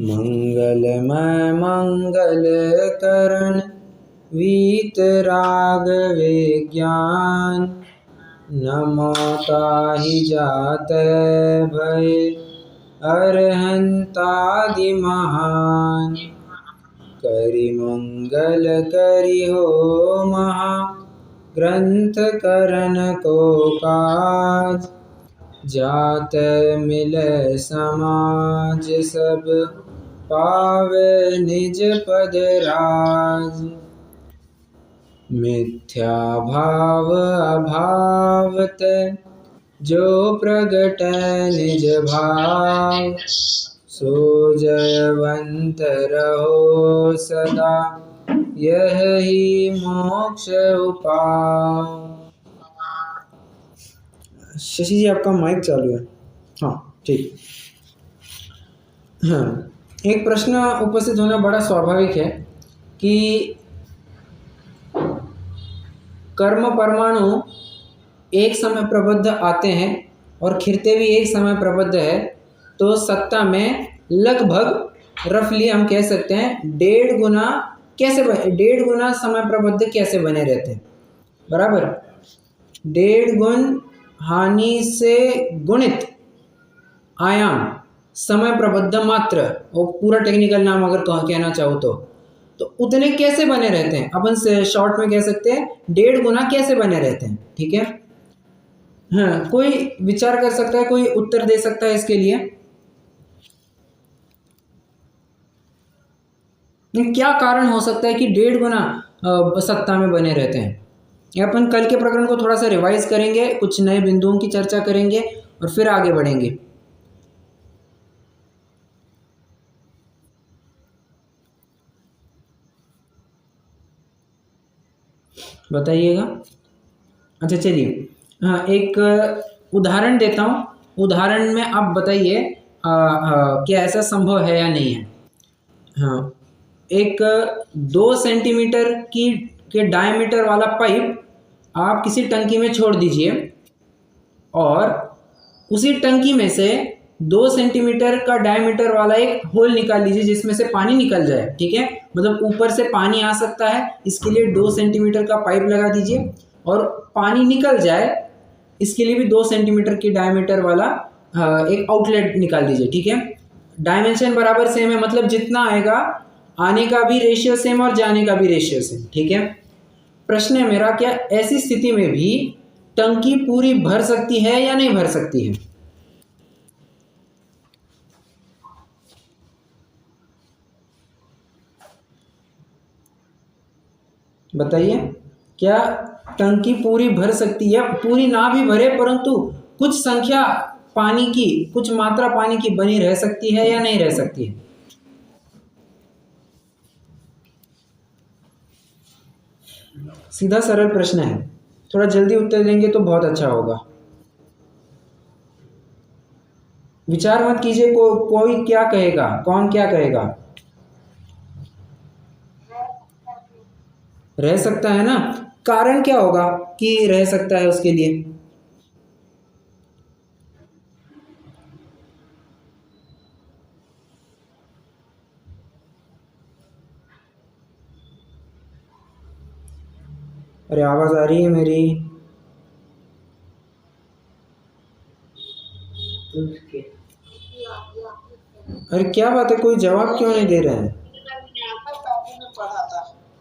मंगलमय मंगल करण वीतराग विज्ञान, नमो ताहि जात भय अरहंतादि महान। करि मंगल करि हो महा, ग्रंथ करण को काज। जात मिलै समाज सब, पावे निज पद राज। मिथ्या भाव अभाव तै, जो प्रगटै निज भाव। सो जयवंत रहो सदा, यही मोक्ष उपाय। शशि जी आपका माइक चालू है। हाँ ठीक। हाँ, एक प्रश्न उपस्थित होना बड़ा स्वाभाविक है कि कर्म परमाणु एक समय प्रबद्ध आते हैं और खिरते भी एक समय प्रबद्ध है, तो सत्ता में लगभग रफली हम कह सकते हैं 1.5 गुना समय प्रबद्ध कैसे बने रहते हैं, बराबर। 1.5 गुण हानि से गुणित आयाम समय प्रबद्ध मात्र, और पूरा टेक्निकल नाम अगर कहना चाहो तो उतने कैसे बने रहते हैं, अपन से शॉर्ट में कह सकते हैं 1.5 गुना कैसे बने रहते हैं। ठीक है, हाँ, कोई विचार कर सकता है, कोई उत्तर दे सकता है इसके लिए? क्या कारण हो सकता है कि 1.5 गुना सत्ता में बने रहते हैं? अपन कल के प्रकरण को थोड़ा सा रिवाइज करेंगे, कुछ नए बिंदुओं की चर्चा करेंगे और फिर आगे बढ़ेंगे। बताइएगा। अच्छा चलिए, हाँ, एक उदाहरण देता हूँ। उदाहरण में आप बताइए क्या ऐसा संभव है या नहीं है। हाँ, एक 2 सेंटीमीटर के डायमीटर वाला पाइप आप किसी टंकी में छोड़ दीजिए और उसी टंकी में से 2 सेंटीमीटर का डायमीटर वाला एक होल निकाल लीजिए जिसमें से पानी निकल जाए। ठीक है, मतलब ऊपर से पानी आ सकता है, इसके लिए 2 सेंटीमीटर का पाइप लगा दीजिए और पानी निकल जाए, इसके लिए भी 2 सेंटीमीटर की डायमीटर वाला एक आउटलेट निकाल दीजिए। ठीक है, डायमेंशन बराबर सेम है, मतलब जितना आएगा आने का भी रेशियो सेम और जाने का भी रेशियो सेम। ठीक है, प्रश्न है मेरा, क्या ऐसी स्थिति में भी टंकी पूरी भर सकती है या नहीं भर सकती है? बताइए, क्या टंकी पूरी भर सकती है? पूरी ना भी भरे परंतु कुछ संख्या पानी की, कुछ मात्रा पानी की बनी रह सकती है या नहीं रह सकती है? सीधा सरल प्रश्न है, थोड़ा जल्दी उत्तर देंगे तो बहुत अच्छा होगा। विचार मत कीजिए कोई क्या कहेगा, कौन क्या कहेगा। रह सकता है ना, कारण क्या होगा कि रह सकता है उसके लिए? अरे आवाज आ रही है मेरी? अरे क्या बात है, कोई जवाब क्यों नहीं दे रहे हैं?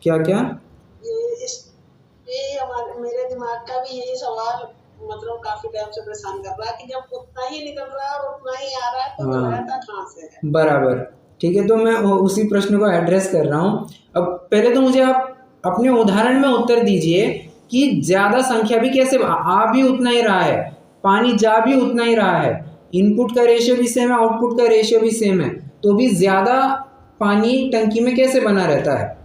क्या क्या? ये हमारे मेरे दिमाग का भी यही सवाल मतलब काफी टाइम से परेशान कर रहा है कि जब उतना ही निकल रहा है और उतना ही आ रहा है तो रहता कहाँ से है। बराबर, ठीक है, तो मैं उसी प्रश्न को एड्रेस कर रहा हूँ। अब पहले तो मुझे आप अपने उदाहरण में उत्तर दीजिए कि ज्यादा संख्या भी कैसे, आ भी उतना ही रहा है, पानी जा भी उतना ही रहा है, इनपुट का रेशियो भी सेम है, आउटपुट का रेशियो भी सेम है, तो भी ज्यादा पानी टंकी में कैसे बना रहता है?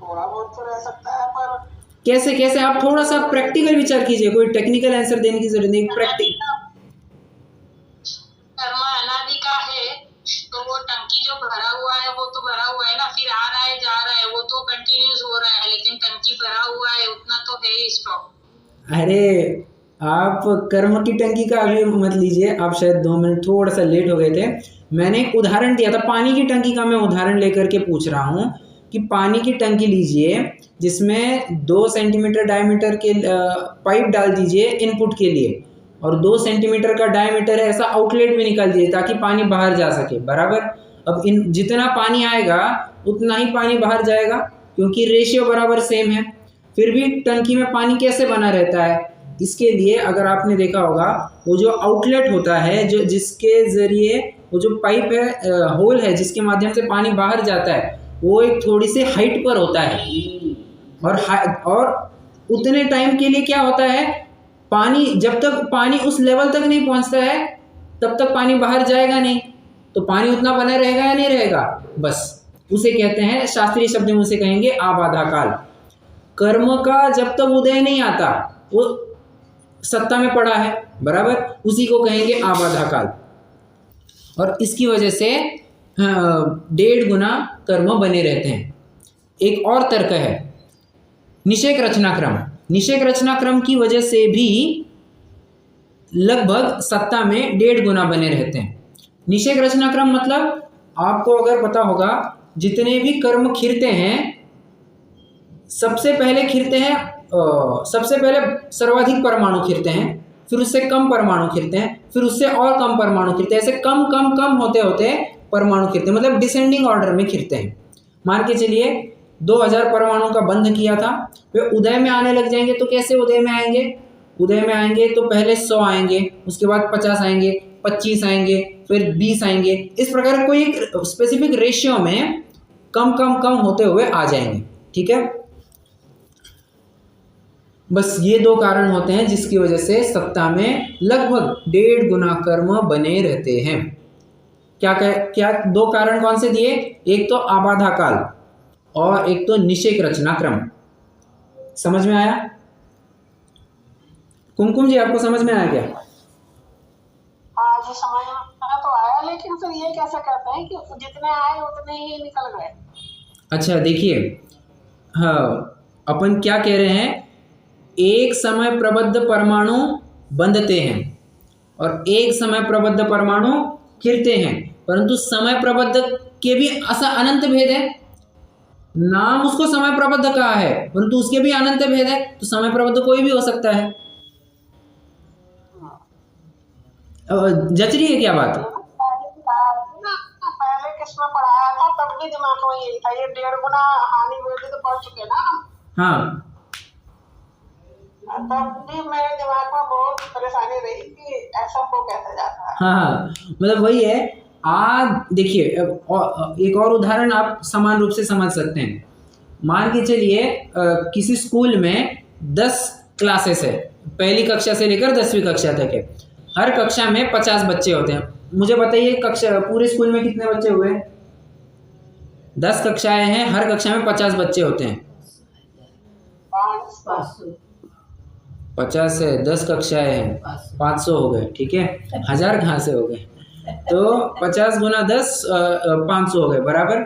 थोड़ा बहुत तो रह सकता है, पर कैसे कैसे? आप थोड़ा सा प्रैक्टिकल विचार कीजिए, कोई टेक्निकल आंसर देने की जरूरत नहीं, प्रैक्टिकल। कर्मा अनादि का है तो वो टंकी जो भरा हुआ है वो तो भरा हुआ है ना, फिर आ रहा है जा रहा है वो तो कंटिन्यूस हो रहा है, लेकिन टंकी भरा हुआ है उतना तो है ही स्टॉक। अरे आप कर्म की टंकी का अभी मत लीजिए, आप शायद 2 मिनट थोड़ा सा लेट हो गए थे। मैंने एक उदाहरण दिया था, पानी की टंकी का मैं उदाहरण लेकर के पूछ रहा हूँ कि पानी की टंकी लीजिए जिसमें 2 सेंटीमीटर डायमीटर के पाइप डाल दीजिए इनपुट के लिए, और 2 सेंटीमीटर का डायमीटर है ऐसा आउटलेट में निकाल दीजिए ताकि पानी बाहर जा सके, बराबर। अब इन जितना पानी आएगा उतना ही पानी बाहर जाएगा क्योंकि रेशियो बराबर सेम है। फिर भी टंकी में पानी कैसे बना रहता है? इसके लिए अगर आपने देखा होगा, वो जो आउटलेट होता है, जो जिसके ज़रिए वो जो पाइप है, होल है जिसके माध्यम से पानी बाहर जाता है, वो एक थोड़ी सी हाइट पर होता है। और उतने टाइम के लिए क्या होता है, पानी जब तक पानी उस लेवल तक नहीं पहुंचता है तब तक पानी बाहर जाएगा नहीं, तो पानी उतना बना रहेगा या नहीं रहेगा, बस उसे कहते हैं, शास्त्रीय शब्द में उसे कहेंगे आबाधा काल। कर्म का जब तक उदय नहीं आता वो सत्ता में पड़ा है, बराबर, उसी को कहेंगे आबाधा काल। और इसकी वजह से 1.5 गुना कर्म बने रहते हैं। एक और तर्क है निषेक रचनाक्रम। निषेक रचनाक्रम की वजह से भी लगभग सत्ता में 1.5 गुना बने रहते हैं। निषेक रचनाक्रम मतलब आपको अगर पता होगा, जितने भी कर्म खिरते हैं सबसे पहले खिरते हैं, सबसे पहले सर्वाधिक परमाणु खिरते हैं, फिर उससे कम परमाणु खिरते हैं, फिर उससे और कम परमाणु खिरते हैं, ऐसे कम कम कम होते होते परमाणु खिरते हैं, मतलब डिसेंडिंग ऑर्डर में खिरते हैं। मान के चलिए 2000 परमाणु का बंध किया था, वे उदय में आने लग जाएंगे तो कैसे उदय में आएंगे? उदय में आएंगे तो पहले 100 आएंगे, उसके बाद 50 आएंगे, 25 आएंगे, फिर 20 आएंगे, इस प्रकार कोई एक स्पेसिफिक रेशियो में कम कम कम होते हुए आ जाएंगे, ठीक है। बस ये 2 कारण होते हैं जिसकी वजह से सत्ता में लगभग 1.5 गुना कर्म बने रहते हैं। क्या 2 कारण कौन से दिए? एक तो आबाधा काल और एक तो निषेक रचनाक्रम। समझ में आया? कुमकुम जी आपको समझ में आया क्या? हाँ जी, समझ में तो आया, लेकिन फिर ये कैसे कहते हैं कि जितने आए उतने ही निकल गए? अच्छा देखिए, हाँ, अपन क्या कह रहे हैं, एक समय प्रबद्ध परमाणु बंधते हैं और एक समय प्रबद्ध परमाणु खिरते हैं, परंतु समय प्रबद्ध के भी अनंत भेद है। नाम उसको समय प्रबद्ध कहा है परंतु उसके भी अनंत भेद है, तो समय प्रबद्ध कोई भी हो सकता है। जच रही है क्या बात? पहले किसमें पढ़ाया था तब भी दिमाग में यही था, ये 1.5 गुना हानि वृद्धि तो पढ़ चुके ना। हाँ, तब भी मेरे दिमाग में बहुत परेशानी रही कि ऐसा हो कैसे जाता है। हाँ, मतलब वही है। आज देखिए, एक और उदाहरण आप समान रूप से समझ सकते हैं। मान के चलिए किसी स्कूल में 10 क्लासेस है, पहली कक्षा से लेकर 10वीं कक्षा तक है। हर कक्षा में 50 बच्चे होते हैं। मुझे बताइए कक्षा पूरे स्कूल में कितने बच्चे हुए? 10 कक्षाएं हैं, हर कक्षा में 50 बच्चे होते हैं। 50 है, 10 कक्षाएं हैं, 500 हो गए, ठीक है। 1000 कहाँ से हो गए? तो 50 गुना 10 500 हो गए, बराबर।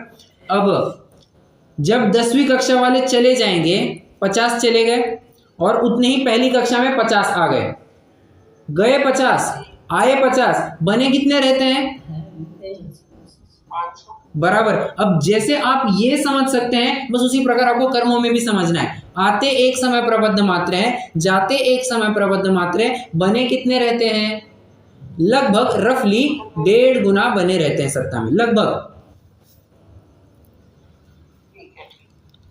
अब जब 10वीं कक्षा वाले चले जाएंगे, 50 चले गए और उतने ही पहली कक्षा में 50 आ गए, 50 आए 50, बने कितने रहते हैं? बराबर। अब जैसे आप ये समझ सकते हैं, बस उसी प्रकार आपको कर्मों में भी समझना है। आते एक समय प्रबद्ध मात्र है, जाते एक समय प्रबद्ध मात्र है, बने कितने रहते हैं? लगभग रफली 1.5 गुना बने रहते हैं सत्ता में, लगभग।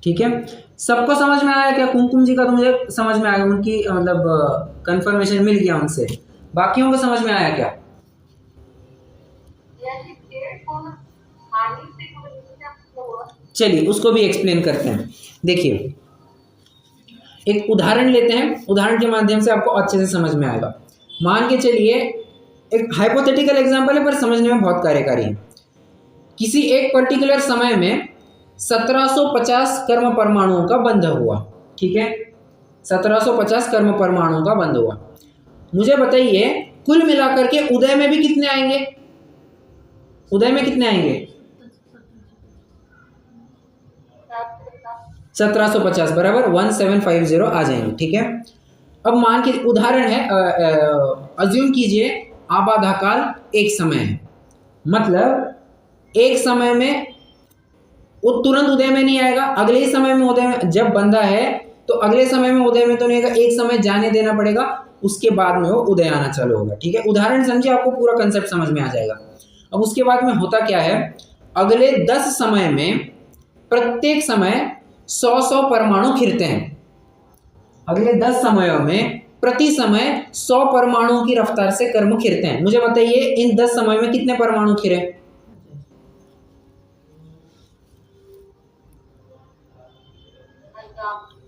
ठीक है, सबको समझ में आया क्या? कुमकुम जी का तो मुझे समझ में आया, उनकी मतलब कंफर्मेशन मिल गया उनसे। बाकियों को समझ में आया क्या? चलिए उसको भी एक्सप्लेन करते हैं। देखिए एक उदाहरण लेते हैं, उदाहरण के माध्यम से आपको अच्छे से समझ में आएगा। मान के चलिए एक हाइपोथेटिकल एग्जांपल है पर समझने में बहुत कार्यकारी है। किसी एक पर्टिकुलर समय में 1750 कर्म परमाणुओं का बंध हुआ, ठीक है, 1750 कर्म परमाणुओं का बंध हुआ। मुझे बताइए कुल मिलाकर के उदय में भी कितने आएंगे? उदय में कितने आएंगे? 1750 बराबर 1750 आ जाएंगे, ठीक है। अब मान के उदाहरण है, अज्यूम कीजिए आबाधा काल एक समय है, मतलब एक समय में वो तुरंत उदय में नहीं आएगा, अगले ही समय में उदय में जब बंदा है तो अगले समय में उदय में तो नहीं आएगा, एक समय जाने देना पड़ेगा, उसके बाद में वो उदय आना चालू होगा। ठीक है, उदाहरण समझिए, आपको पूरा कंसेप्ट समझ में आ जाएगा। अब उसके बाद में होता क्या है, अगले 10 समय में प्रत्येक समय 100 परमाणु खिरते हैं। अगले 10 समयों में प्रति समय 100 परमाणुओं की रफ्तार से कर्म खिरते हैं। मुझे बताइए इन 10 समय में कितने परमाणु खिरे?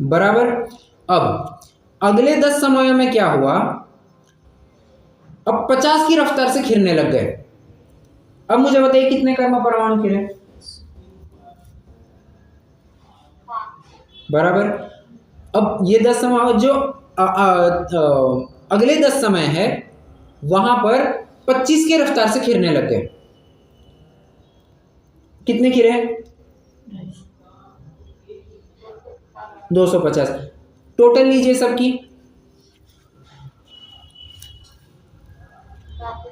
बराबर। अब अगले 10 समयों में क्या हुआ, अब 50 की रफ्तार से खिरने लग गए। अब मुझे बताइए कितने कर्म परमाणु खिरे? बराबर। अब ये 10 समय जो अगले 10 समय है वहां पर 25 की रफ्तार से खिरने लग गए। कितने खिरे? 250। टोटल लीजिए सबकी,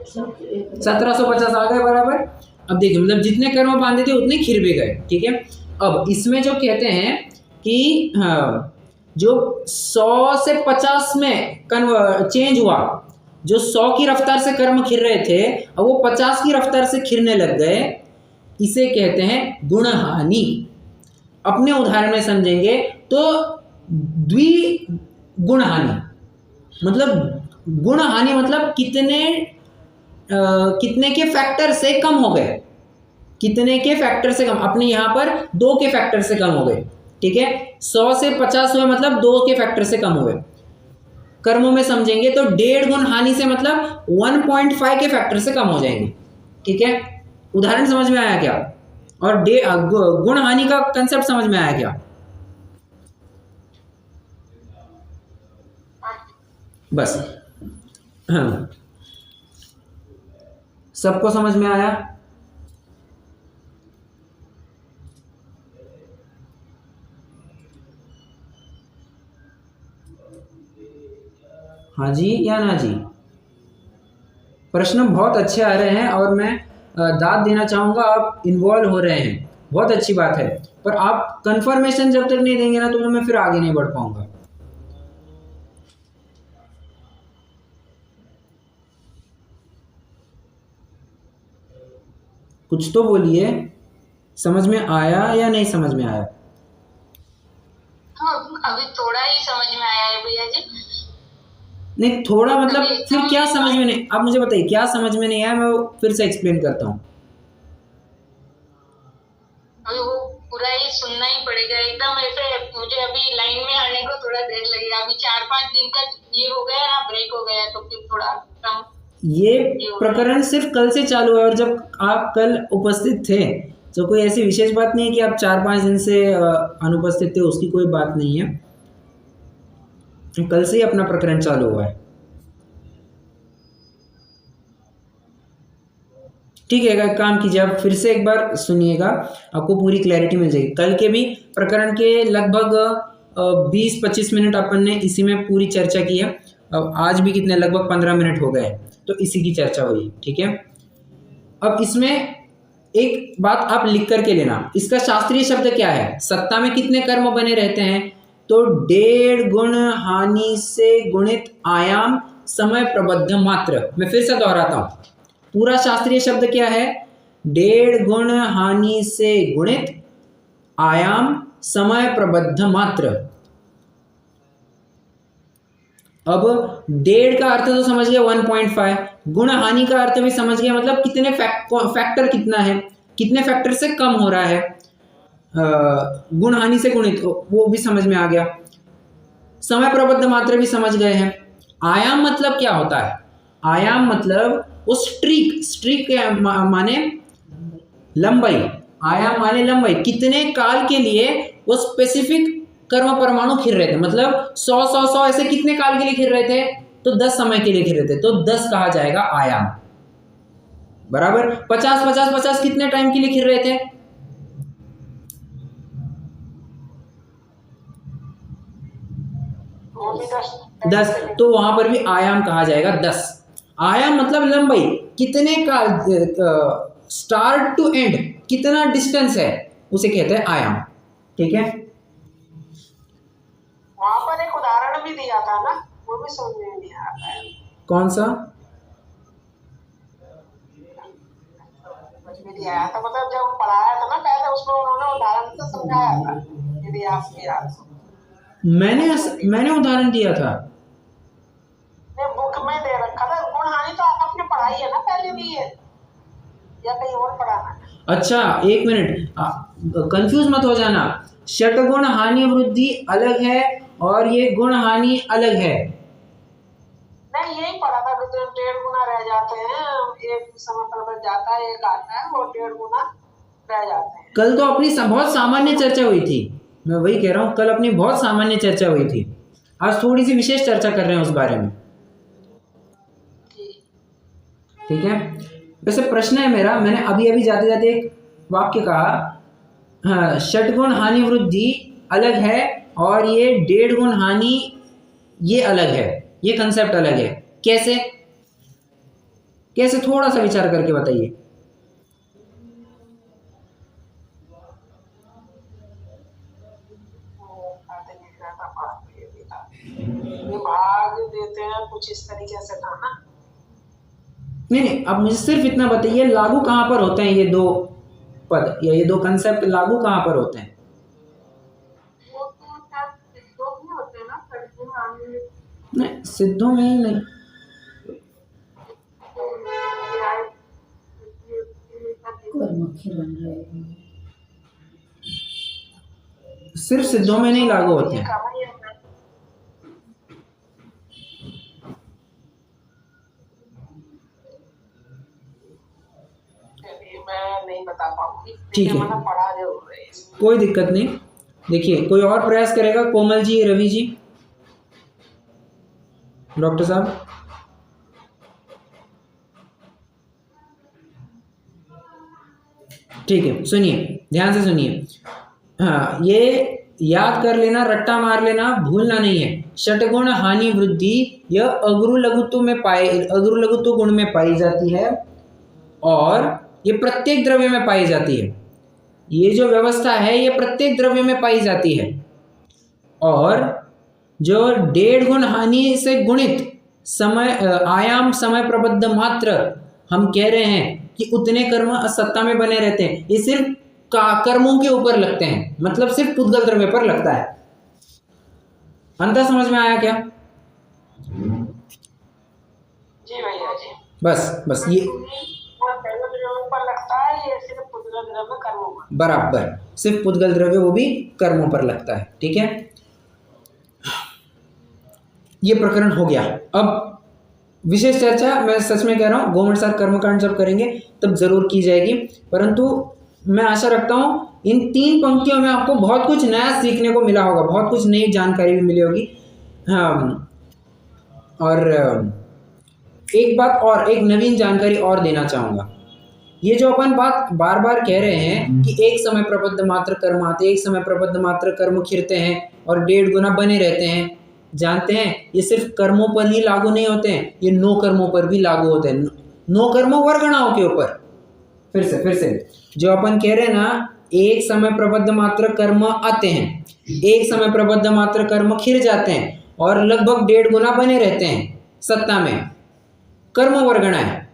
1750 आ गए। बराबर। अब देखिए, मतलब जितने कर्म बांधे थे उतने खिर भी गए। ठीक है, अब इसमें जो कहते हैं कि जो 100 से 50 में चेंज हुआ, जो 100 की रफ्तार से कर्म खिर रहे थे अब वो 50 की रफ्तार से खिरने लग गए, इसे कहते हैं गुणहानि। अपने उदाहरण में समझेंगे तो द्विगुण हानि, मतलब गुण हानि मतलब कितने के फैक्टर से कम हो गए, कितने के फैक्टर से कम, अपने यहां पर 2 के फैक्टर से कम हो गए। ठीक है, 100 से 50 हुए मतलब 2 के फैक्टर से कम हुए। कर्मों में समझेंगे तो 1.5 गुण हानि से मतलब 1.5 के फैक्टर से कम हो जाएंगे। ठीक है, उदाहरण समझ में आया क्या? और गुण हानि का कंसेप्ट समझ में आया क्या? बस, हाँ, सबको समझ में आया? हाँ जी या ना जी? प्रश्न बहुत अच्छे आ रहे हैं और मैं दाद देना चाहूंगा, आप इन्वॉल्व हो रहे हैं, बहुत अच्छी बात है, पर आप कंफर्मेशन जब तक नहीं देंगे ना तो मैं फिर आगे नहीं बढ़ पाऊंगा। कुछ तो बोलिए, समझ में आया या नहीं समझ में आया? हाँ, अभी थोड़ा ही समझ में आया है भैया जी। नहीं थोड़ा मतलब फिर क्या समझ में नहीं, आप मुझे बताइए क्या समझ में नहीं आया, मैं वो फिर से एक्सप्लेन करता हूँ। अभी वो पूरा ही सुनना ही पड़ेगा एकदम, ऐसे मुझे अभी लाइन में आने को थोड़ा देर लगेगा। अभी 4-5 दिन तक ये हो गया ना, ब्रेक हो गया, तो फिर थोड़ा कम। ये प्रकरण सिर्फ कल से चालू है और जब आप कल उपस्थित थे तो कोई ऐसी विशेष बात नहीं है कि आप 4-5 दिन से अनुपस्थित थे, उसकी कोई बात नहीं है, कल से ही अपना प्रकरण चालू हुआ है। ठीक है, एक काम कीजिए, आप फिर से एक बार सुनिएगा, आपको पूरी क्लैरिटी मिल जाएगी। कल के भी प्रकरण के लगभग 20-25 मिनट अपन ने इसी में पूरी चर्चा की है। अब आज भी कितने, लगभग 15 मिनट हो गए, तो इसी की चर्चा हुई। ठीक है, अब इसमें एक बात आप लिख करके लेना, इसका शास्त्रीय शब्द क्या है? सत्ता में कितने कर्म बने रहते हैं? तो 1.5 गुण हानि से गुणित आयाम समय प्रबद्ध मात्र। मैं फिर से दोहराता हूं, पूरा शास्त्रीय शब्द क्या है? 1.5 गुण हानि से गुणित आयाम समय प्रबद्ध मात्र। अब 1.5 का अर्थ तो समझ गया 1.5, गुण हानि का अर्थ भी समझ गया, मतलब कितने फैक्टर कितना है, कितने फैक्टर से कम हो रहा है, गुण हानि से गुणित, वो भी समझ में आ गया। समय प्रबद्ध मात्र भी समझ गए हैं। आयाम मतलब क्या होता है? आयाम मतलब वो स्ट्रीक माने लंबाई, आयाम माने लंबाई, कितने काल के लिए वो स्पेसिफिक कर्म परमाणु खिर रहे थे, मतलब 100 ऐसे कितने काल के लिए खिर रहे थे? तो 10 समय के लिए खिर रहे थे, तो 10 कहा जाएगा आयाम। बराबर। 50 कितने टाइम के लिए खिर रहे थे? 10, तो वहां पर भी आयाम कहा जाएगा 10। आयाम मतलब लंबाई, कितने का स्टार्ट टू एंड कितना डिस्टेंस है उसे कहते हैं आयाम। ठीक है, वहां पर एक उदाहरण भी दिया था ना, वो भी समझ में नहीं आता है। कौन सा? समझ में नहीं आया था, मतलब जब पढ़ाया था ना पहले, उसमें उन्होंने उदाहरण से समझाया था, यदि आप याद हो। मैंने उदाहरण दिया था, बुक में दे रखा था। गुण हानि तो आपने पढ़ाई है ना पहले भी है, या कहीं और पढ़ाना है? अच्छा एक मिनट, कंफ्यूज मत हो जाना। षटगुण हानि वृद्धि अलग है और ये गुण हानि अलग है। नहीं, यही पढ़ा था, 1.5 गुना रह जाते हैं, एक समय पर बच जाता है, एक आता है, और 1.5 गुना रह जाते हैं। कल तो अपनी बहुत सामान्य चर्चा हुई थी, मैं वही कह रहा हूँ, कल अपनी बहुत सामान्य चर्चा हुई थी, आज थोड़ी सी विशेष चर्चा कर रहे हैं उस बारे में। ठीक है, वैसे प्रश्न है मेरा, मैंने अभी अभी जाते जाते एक वाक्य कहा, हाँ, षटगुण हानि वृद्धि अलग है और ये 1.5 गुण हानि ये अलग है, ये कंसेप्ट अलग है। कैसे कैसे थोड़ा सा विचार करके बताइए। भाग देते हैं कुछ इस तरीके से था ना? नहीं, अब मुझे सिर्फ इतना बताइए, लागू कहाँ पर होते हैं ये दो पद या ये दो कंसेप्ट, लागू कहाँ पर होते हैं? नहीं, सिद्धों में ही नहीं, सिर्फ सिद्धों में नहीं लागू होते हैं। मैं नहीं बता पाऊंगी, ठीक है, पढ़ा जरूर है, कोई दिक्कत नहीं। देखिए, कोई और प्रयास करेगा? कोमल जी, रवि जी, डॉक्टर साहब। ठीक है, सुनिए, ध्यान से सुनिए। हाँ, ये याद कर लेना, रट्टा मार लेना, भूलना नहीं है। षटगुण हानि वृद्धि यह अगुरु लघुत्व में अगुरु लघुत्व गुण में पाई जाती है और ये प्रत्येक द्रव्य में पाई जाती है। ये जो व्यवस्था है ये प्रत्येक द्रव्य में पाई जाती है। और जो 1.5 गुण हानि से गुणित समय आयाम समय प्रबद्ध मात्र हम कह रहे हैं कि उतने कर्म सत्ता में बने रहते हैं, ये सिर्फ कर्मों के ऊपर लगते हैं, मतलब सिर्फ पुद्गल द्रव्य पर लगता है। अंतर समझ में आया क्या? जी भैया जी। बस ये पर लगता है, ये सिर्फ पुद्गल द्रव्य कर्मों पर, बराबर, सिर्फ पुद्गल द्रव्य वो भी कर्मों पर लगता है। ठीक है, ये प्रकरण हो गया। अब विशेष चर्चा, मैं सच में कह रहा हूँ, गोमट सार कर्मकांड जब करेंगे तब जरूर की जाएगी, परंतु मैं आशा रखता हूँ इन 3 पंक्तियों में आपको बहुत कुछ नया सीखने को मिला होगा, बहुत कुछ नई जानकारी भी मिली होगी। हाँ, और एक बात और, एक नवीन जानकारी और देना चाहूँगा। ये जो अपन बात बार बार कह रहे हैं कि एक समय प्रबद्ध मात्र कर्म आते, एक समय प्रबद्ध मात्र कर्म खिरते हैं और 1.5 गुना बने रहते हैं, जानते हैं ये सिर्फ कर्मों पर ही लागू नहीं होते हैं, ये 9 कर्मों पर भी लागू होते हैं, 9 कर्मों वर्गणाओं के ऊपर। फिर से जो अपन कह रहे हैं ना, एक समय प्रबद्ध मात्र कर्म आते हैं, एक समय प्रबद्ध मात्र कर्म खिर जाते हैं और लगभग 1.5 गुना बने रहते हैं सत्ता में, कर्म वर्गणा है।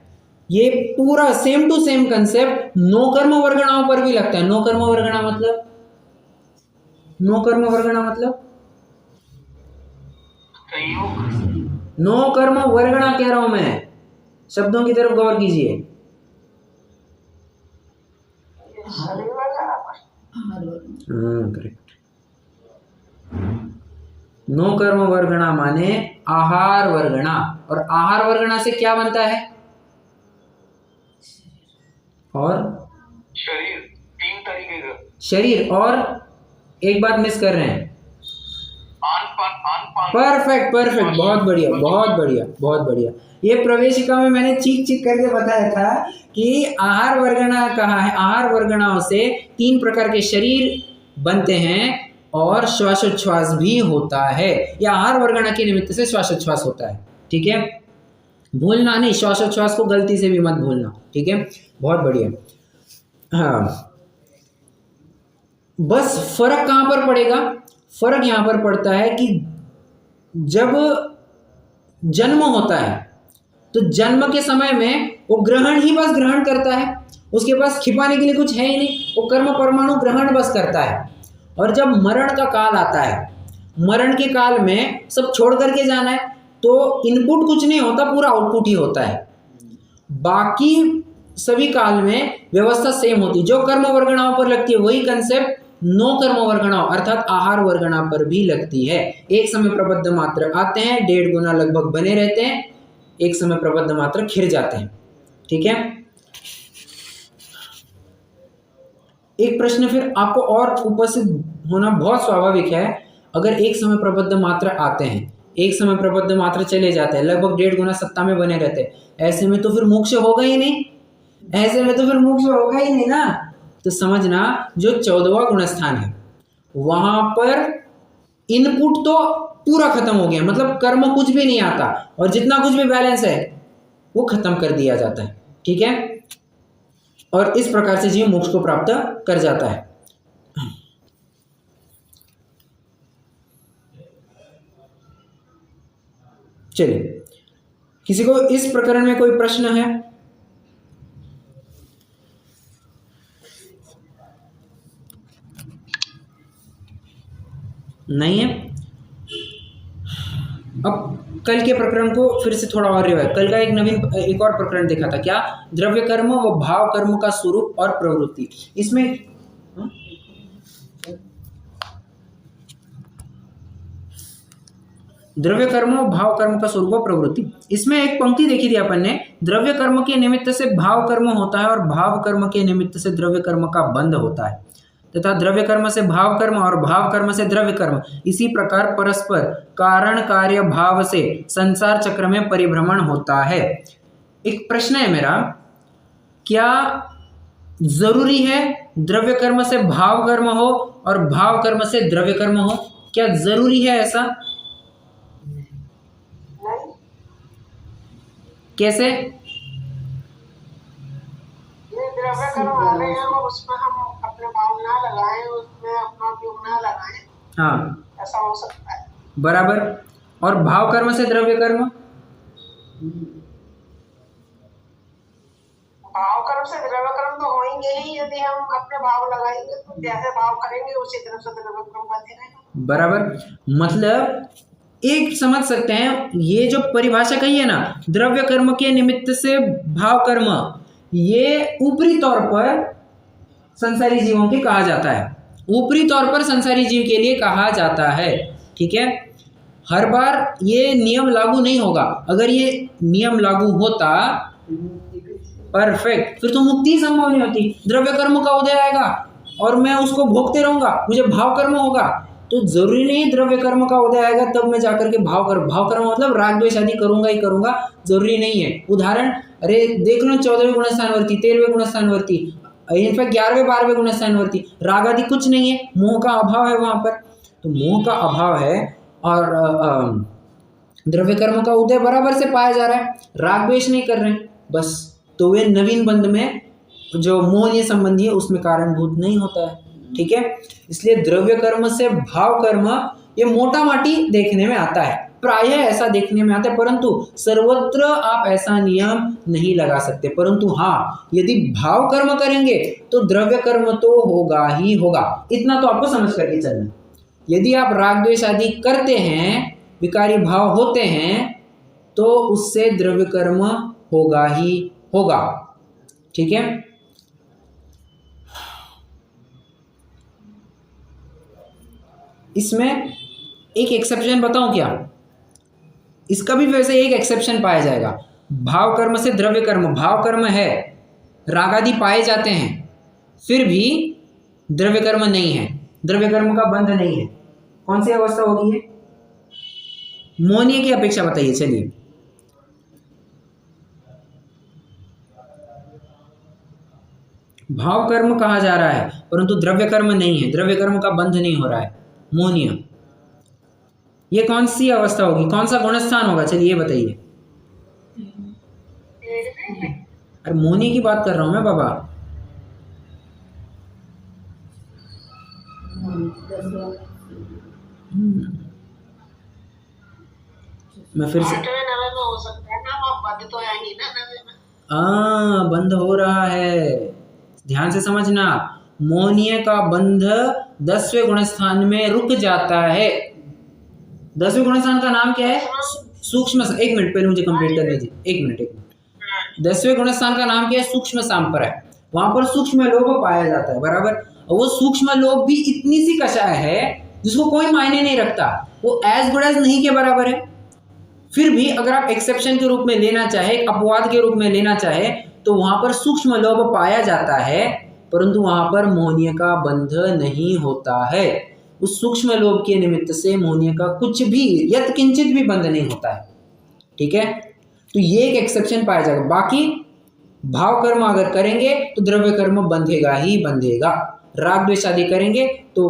ये पूरा सेम टू सेम कंसेप्ट 9 कर्म वर्गणाओं पर भी लगता है। 9 कर्म वर्गणा मतलब 9 कर्म वर्गणा मतलब 9 कर्म वर्गणा कह रहा हूं मैं, शब्दों की तरफ गौर कीजिए। करेक्ट। 9 कर्म वर्गणा माने आहार वर्गणा, और आहार वर्गणा से क्या बनता है? और शरीर 3 तरीके का शरीर, और एक बात मिस कर रहे हैं, परफेक्ट, बहुत बढ़िया। ये प्रवेशिका में मैंने चीख करके बताया था कि आहार वर्गणा कहा है, आहार वर्गणाओं से 3 प्रकार के शरीर बनते हैं, और श्वासोच्छ्वास भी होता है, या आहार वर्गणा के निमित्त से श्वासोच्छ्वास होता है। ठीक है, भूलना नहीं, श्वासोच्छ्वास को गलती से भी मत भूलना। ठीक है, बहुत बढ़िया। हाँ, बस फर्क कहाँ पर पड़ेगा? फर्क यहाँ पर पड़ता है कि जब जन्म होता है तो जन्म के समय में वो ग्रहण ही बस ग्रहण करता है, उसके पास छिपाने के लिए कुछ है ही नहीं, वो कर्म परमाणु ग्रहण बस करता है। और जब मरण का काल आता है, मरण के काल में सब छोड़ करके जाना है, तो इनपुट कुछ नहीं होता, पूरा आउटपुट ही होता है। बाकी सभी काल में व्यवस्था सेम होती है, जो कर्म वर्गणाओं पर लगती है वही कंसेप्ट नो कर्म वर्गणाओं अर्थात आहार वर्गणा पर भी लगती है। एक समय प्रबद्ध मात्र आते हैं, 1.5 गुना लगभग बने रहते हैं, एक समय प्रबद्ध मात्र खिर जाते हैं। ठीक है, एक प्रश्न फिर आपको और उपस्थित होना बहुत स्वाभाविक है। अगर एक समय प्रबद्ध मात्र आते हैं, एक समय प्रबद्ध मात्र चले जाते हैं, लगभग 1.5 गुना सत्ता में बने रहते हैं, ऐसे में तो फिर मोक्ष होगा ही नहीं, ऐसे में तो फिर मोक्ष होगा ही नहीं ना। तो समझना, जो 14वां गुणस्थान है वहां पर इनपुट तो पूरा खत्म हो गया, मतलब कर्म कुछ भी नहीं आता, और जितना कुछ भी बैलेंस है वो खत्म कर दिया जाता है। ठीक है, और इस प्रकार से जीव मोक्ष को प्राप्त कर जाता है। चलिए, किसी को इस प्रकरण में कोई प्रश्न है? नहीं है? अब कल के प्रकरण को फिर से थोड़ा और रिवाइज। कल का एक और प्रकरण देखा था, क्या? द्रव्य कर्म व भाव कर्म का स्वरूप और प्रवृत्ति। इसमें द्रव्य कर्म व भाव कर्म का स्वरूप और प्रवृत्ति, इसमें एक पंक्ति देखी थी अपन ने, द्रव्य कर्म के निमित्त से भाव कर्म होता है और भाव कर्म के निमित्त से द्रव्य कर्म का बंध होता है, तथा द्रव्य कर्म से भाव कर्म और भाव कर्म से द्रव्य कर्म इसी प्रकार परस्पर कारण कार्य भाव से संसार चक्र में परिभ्रमण होता है। एक प्रश्न है मेरा, क्या जरूरी है द्रव्य कर्म से भाव कर्म हो और भाव कर्म से द्रव्य कर्म हो? क्या जरूरी है ऐसा? नहीं, कैसे? ये द्रव्य कर्म आ रहे हैं और उसमें हम अपने भाव ना लगाएं, उसमें अपना उपयोग ना लगाएं, हाँ, ऐसा हो सकता है। बराबर। और भाव कर्म से द्रव्य कर्म? भाव कर्म से द्रव्य कर्म तो होंगे ही, यदि हम अपने भाव लगाएंगे तो जैसे भाव करेंगे उसी तरह से द्रव्य कर्म बनते रहेगा। बराबर। मतलब एक समझ सकते हैं, ये जो परिभाषा कही है ना, द्रव्य कर्म के निमित्त से भाव कर्म, ये ऊपरी तौर पर संसारी जीवों के कहा जाता है, ऊपरी तौर पर संसारी जीव के लिए कहा जाता है। ठीक है, हर बार ये नियम लागू नहीं होगा। अगर ये नियम लागू होता परफेक्ट, फिर तो मुक्ति संभव नहीं होती। द्रव्य कर्म का उदय आएगा और मैं उसको भोगते रहूंगा, मुझे भाव कर्म होगा, तो जरूरी नहीं द्रव्य कर्म का उदय आएगा तब मैं जाकर के भाव कर्म मतलब राग द्वेष आदि करूंगा ही करूंगा, जरूरी नहीं है। उदाहरण, अरे देख लो 14वें गुणस्थानवर्ती, 13वें गुणस्थानवर्ती, इनफैक्ट 11वें 12वें गुणस्थानवर्ती, राग आदि कुछ नहीं है, मोह का अभाव है वहां पर। तो मोह का अभाव है और द्रव्य कर्म का उदय बराबर से पाया जा रहा है, राग द्वेष नहीं कर रहे हैं बस, तो वे नवीन बंध में जो मोहनीय संबंधी है उसमें कारणभूत नहीं होता है। ठीक है, इसलिए द्रव्य कर्म से भाव कर्म ये मोटा माटी देखने में आता है, प्रायः ऐसा देखने में आता है, परंतु सर्वत्र आप ऐसा नियम नहीं लगा सकते। परंतु हाँ, यदि भाव कर्म करेंगे तो द्रव्य कर्म तो होगा ही होगा, इतना तो आपको समझ करके चलना। यदि आप राग द्वेष आदि करते हैं, विकारी भाव होते हैं, तो उससे द्रव्य कर्म होगा ही होगा। ठीक है, इसमें एक एक्सेप्शन बताऊं क्या? इसका भी वैसे एक एक्सेप्शन पाया जाएगा। भाव कर्म से द्रव्य कर्म, भाव कर्म है, राग आदि पाए जाते हैं, फिर भी द्रव्य कर्म नहीं है, द्रव्य कर्म का बंध नहीं है। कौन सी अवस्था होगी ये? मोहनीय की अपेक्षा बताइए। चलिए, भाव कर्म कहा जा रहा है परंतु द्रव्य कर्म नहीं है, द्रव्य कर्म का बंध नहीं हो रहा है। मोहनीय, ये कौन सी अवस्था होगी, कौन सा गुणस्थान होगा, चलिए ये बताइए। अरे मोहनीय की बात कर रहा हूँ मैं बाबा। मैं फिर से हो सकता है ना, बंद तो है ही ना। बंध हो रहा है, ध्यान से समझना। मोहनीय का बंध 10वें गुणस्थान में रुक जाता है। 10वें गुणस्थान का नाम क्या है? सूक्ष्म। एक मिनट पहले मुझे कंप्लीट करने दीजिए, एक मिनट। 10वें गुणस्थान का नाम क्या है? सूक्ष्म सांपर। वहां पर सूक्ष्म लोभ पाया जाता है, बराबर। और वो सूक्ष्म लोभ भी इतनी सी कषाय है जिसको कोई मायने नहीं रखता, वो एज गुड एज नहीं के बराबर है। फिर भी अगर आप एक्सेप्शन के रूप में लेना चाहे, अपवाद के रूप में लेना चाहे, तो वहां पर सूक्ष्म लोभ पाया जाता है, परंतु वहां पर मोहनीय का बंध नहीं होता है। उस सूक्ष्म लोभ के निमित्त से मोहनीय का कुछ भी यत्किंचित भी बंध नहीं होता है, ठीक है। तो ये एक एक्सेप्शन पाया जाएगा। बाकी भाव कर्म अगर करेंगे तो द्रव्य कर्म बंधेगा ही बंधेगा। राग द्वेष आदि करेंगे तो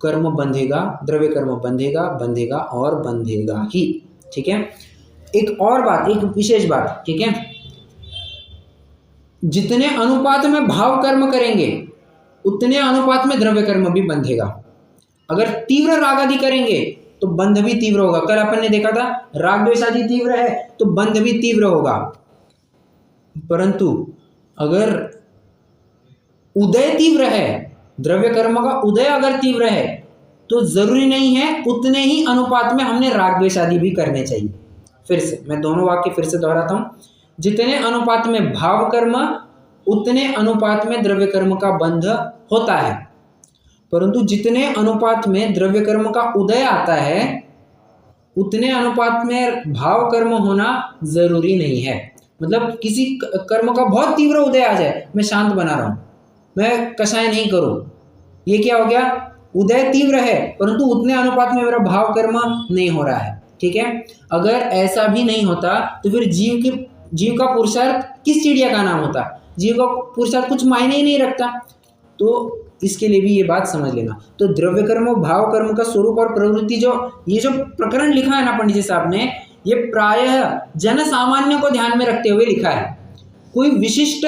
कर्म बंधेगा, द्रव्य कर्म बंधेगा बंधेगा और बंधेगा ही, ठीक है। एक और बात, एक विशेष बात, ठीक है। जितने अनुपात में भाव कर्म करेंगे उतने अनुपात में द्रव्य कर्म भी बंधेगा। अगर तीव्र राग आदि करेंगे तो बंध भी तीव्र होगा। कल अपन ने देखा था राग द्वेष आदि तीव्र है तो बंध भी तीव्र होगा। परंतु अगर उदय तीव्र है, द्रव्य कर्म का उदय अगर तीव्र है, तो जरूरी नहीं है उतने ही अनुपात में हमने राग द्वेष आदि भी करने चाहिए। फिर से मैं दोनों वाक्य फिर से दोहराता हूं। जितने अनुपात में भाव कर्म उतने अनुपात में द्रव्य कर्म का बंध होता है, परंतु जितने अनुपात में द्रव्य कर्म का उदय आता है उतने अनुपात में भाव कर्म होना जरूरी नहीं है। मतलब किसी कर्म का बहुत तीव्र उदय आ जाए, मैं शांत बना रहा हूं, मैं कषाय नहीं करूं, ये क्या हो गया? उदय तीव्र है परंतु उतने अनुपात में मेरा भाव कर्म नहीं हो रहा है, ठीक है। अगर ऐसा भी नहीं होता तो फिर जीव का पुरुषार्थ किस चिड़िया का नाम होता? जीव का पुरुषार्थ कुछ मायने ही नहीं रखता। तो इसके लिए भी ये बात समझ लेना। तो द्रव्य कर्म और भाव कर्म का स्वरूप और प्रवृत्ति, ये जो प्रकरण लिखा है ना पंडित जी साहब ने, ये प्रायः जन सामान्य को ध्यान में रखते हुए लिखा है। कोई विशिष्ट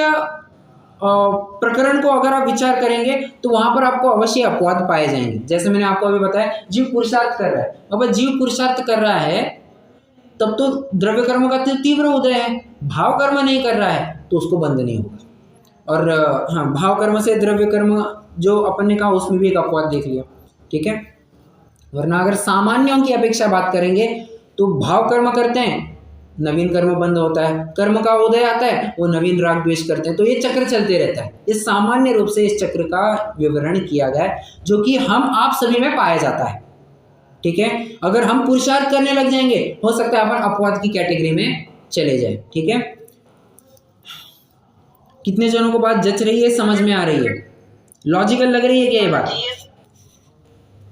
प्रकरण को अगर आप विचार करेंगे तो वहां पर आपको अवश्य अपवाद पाए जाएंगे। जैसे मैंने आपको अभी बताया, जीव पुरुषार्थ कर रहा है, अब जीव पुरुषार्थ कर रहा है तब तो द्रव्य कर्म का तीव्र उदय है, भाव कर्म नहीं कर रहा है तो उसको बंध नहीं होगा। और हाँ, भाव कर्म से द्रव्य कर्म जो अपन ने कहा उसमें भी एक अपवाद देख लिया, ठीक है। वरना अगर सामान्यों की अपेक्षा बात करेंगे तो भाव कर्म करते हैं, नवीन कर्म बंद होता है, कर्म का उदय आता है, वो नवीन राग द्वेष करते हैं, तो ये चक्र चलते रहता है। ये सामान्य रूप से इस चक्र का विवरण किया गया है जो कि हम आप सभी में पाया जाता है, ठीक है। अगर हम पुरुषार्थ करने लग जाएंगे हो सकता है अपन अपवाद की कैटेगरी में चले जाए, ठीक है। कितने जनों को बात जच रही है, समझ में आ रही है, लॉजिकल लग रही है क्या ये बात?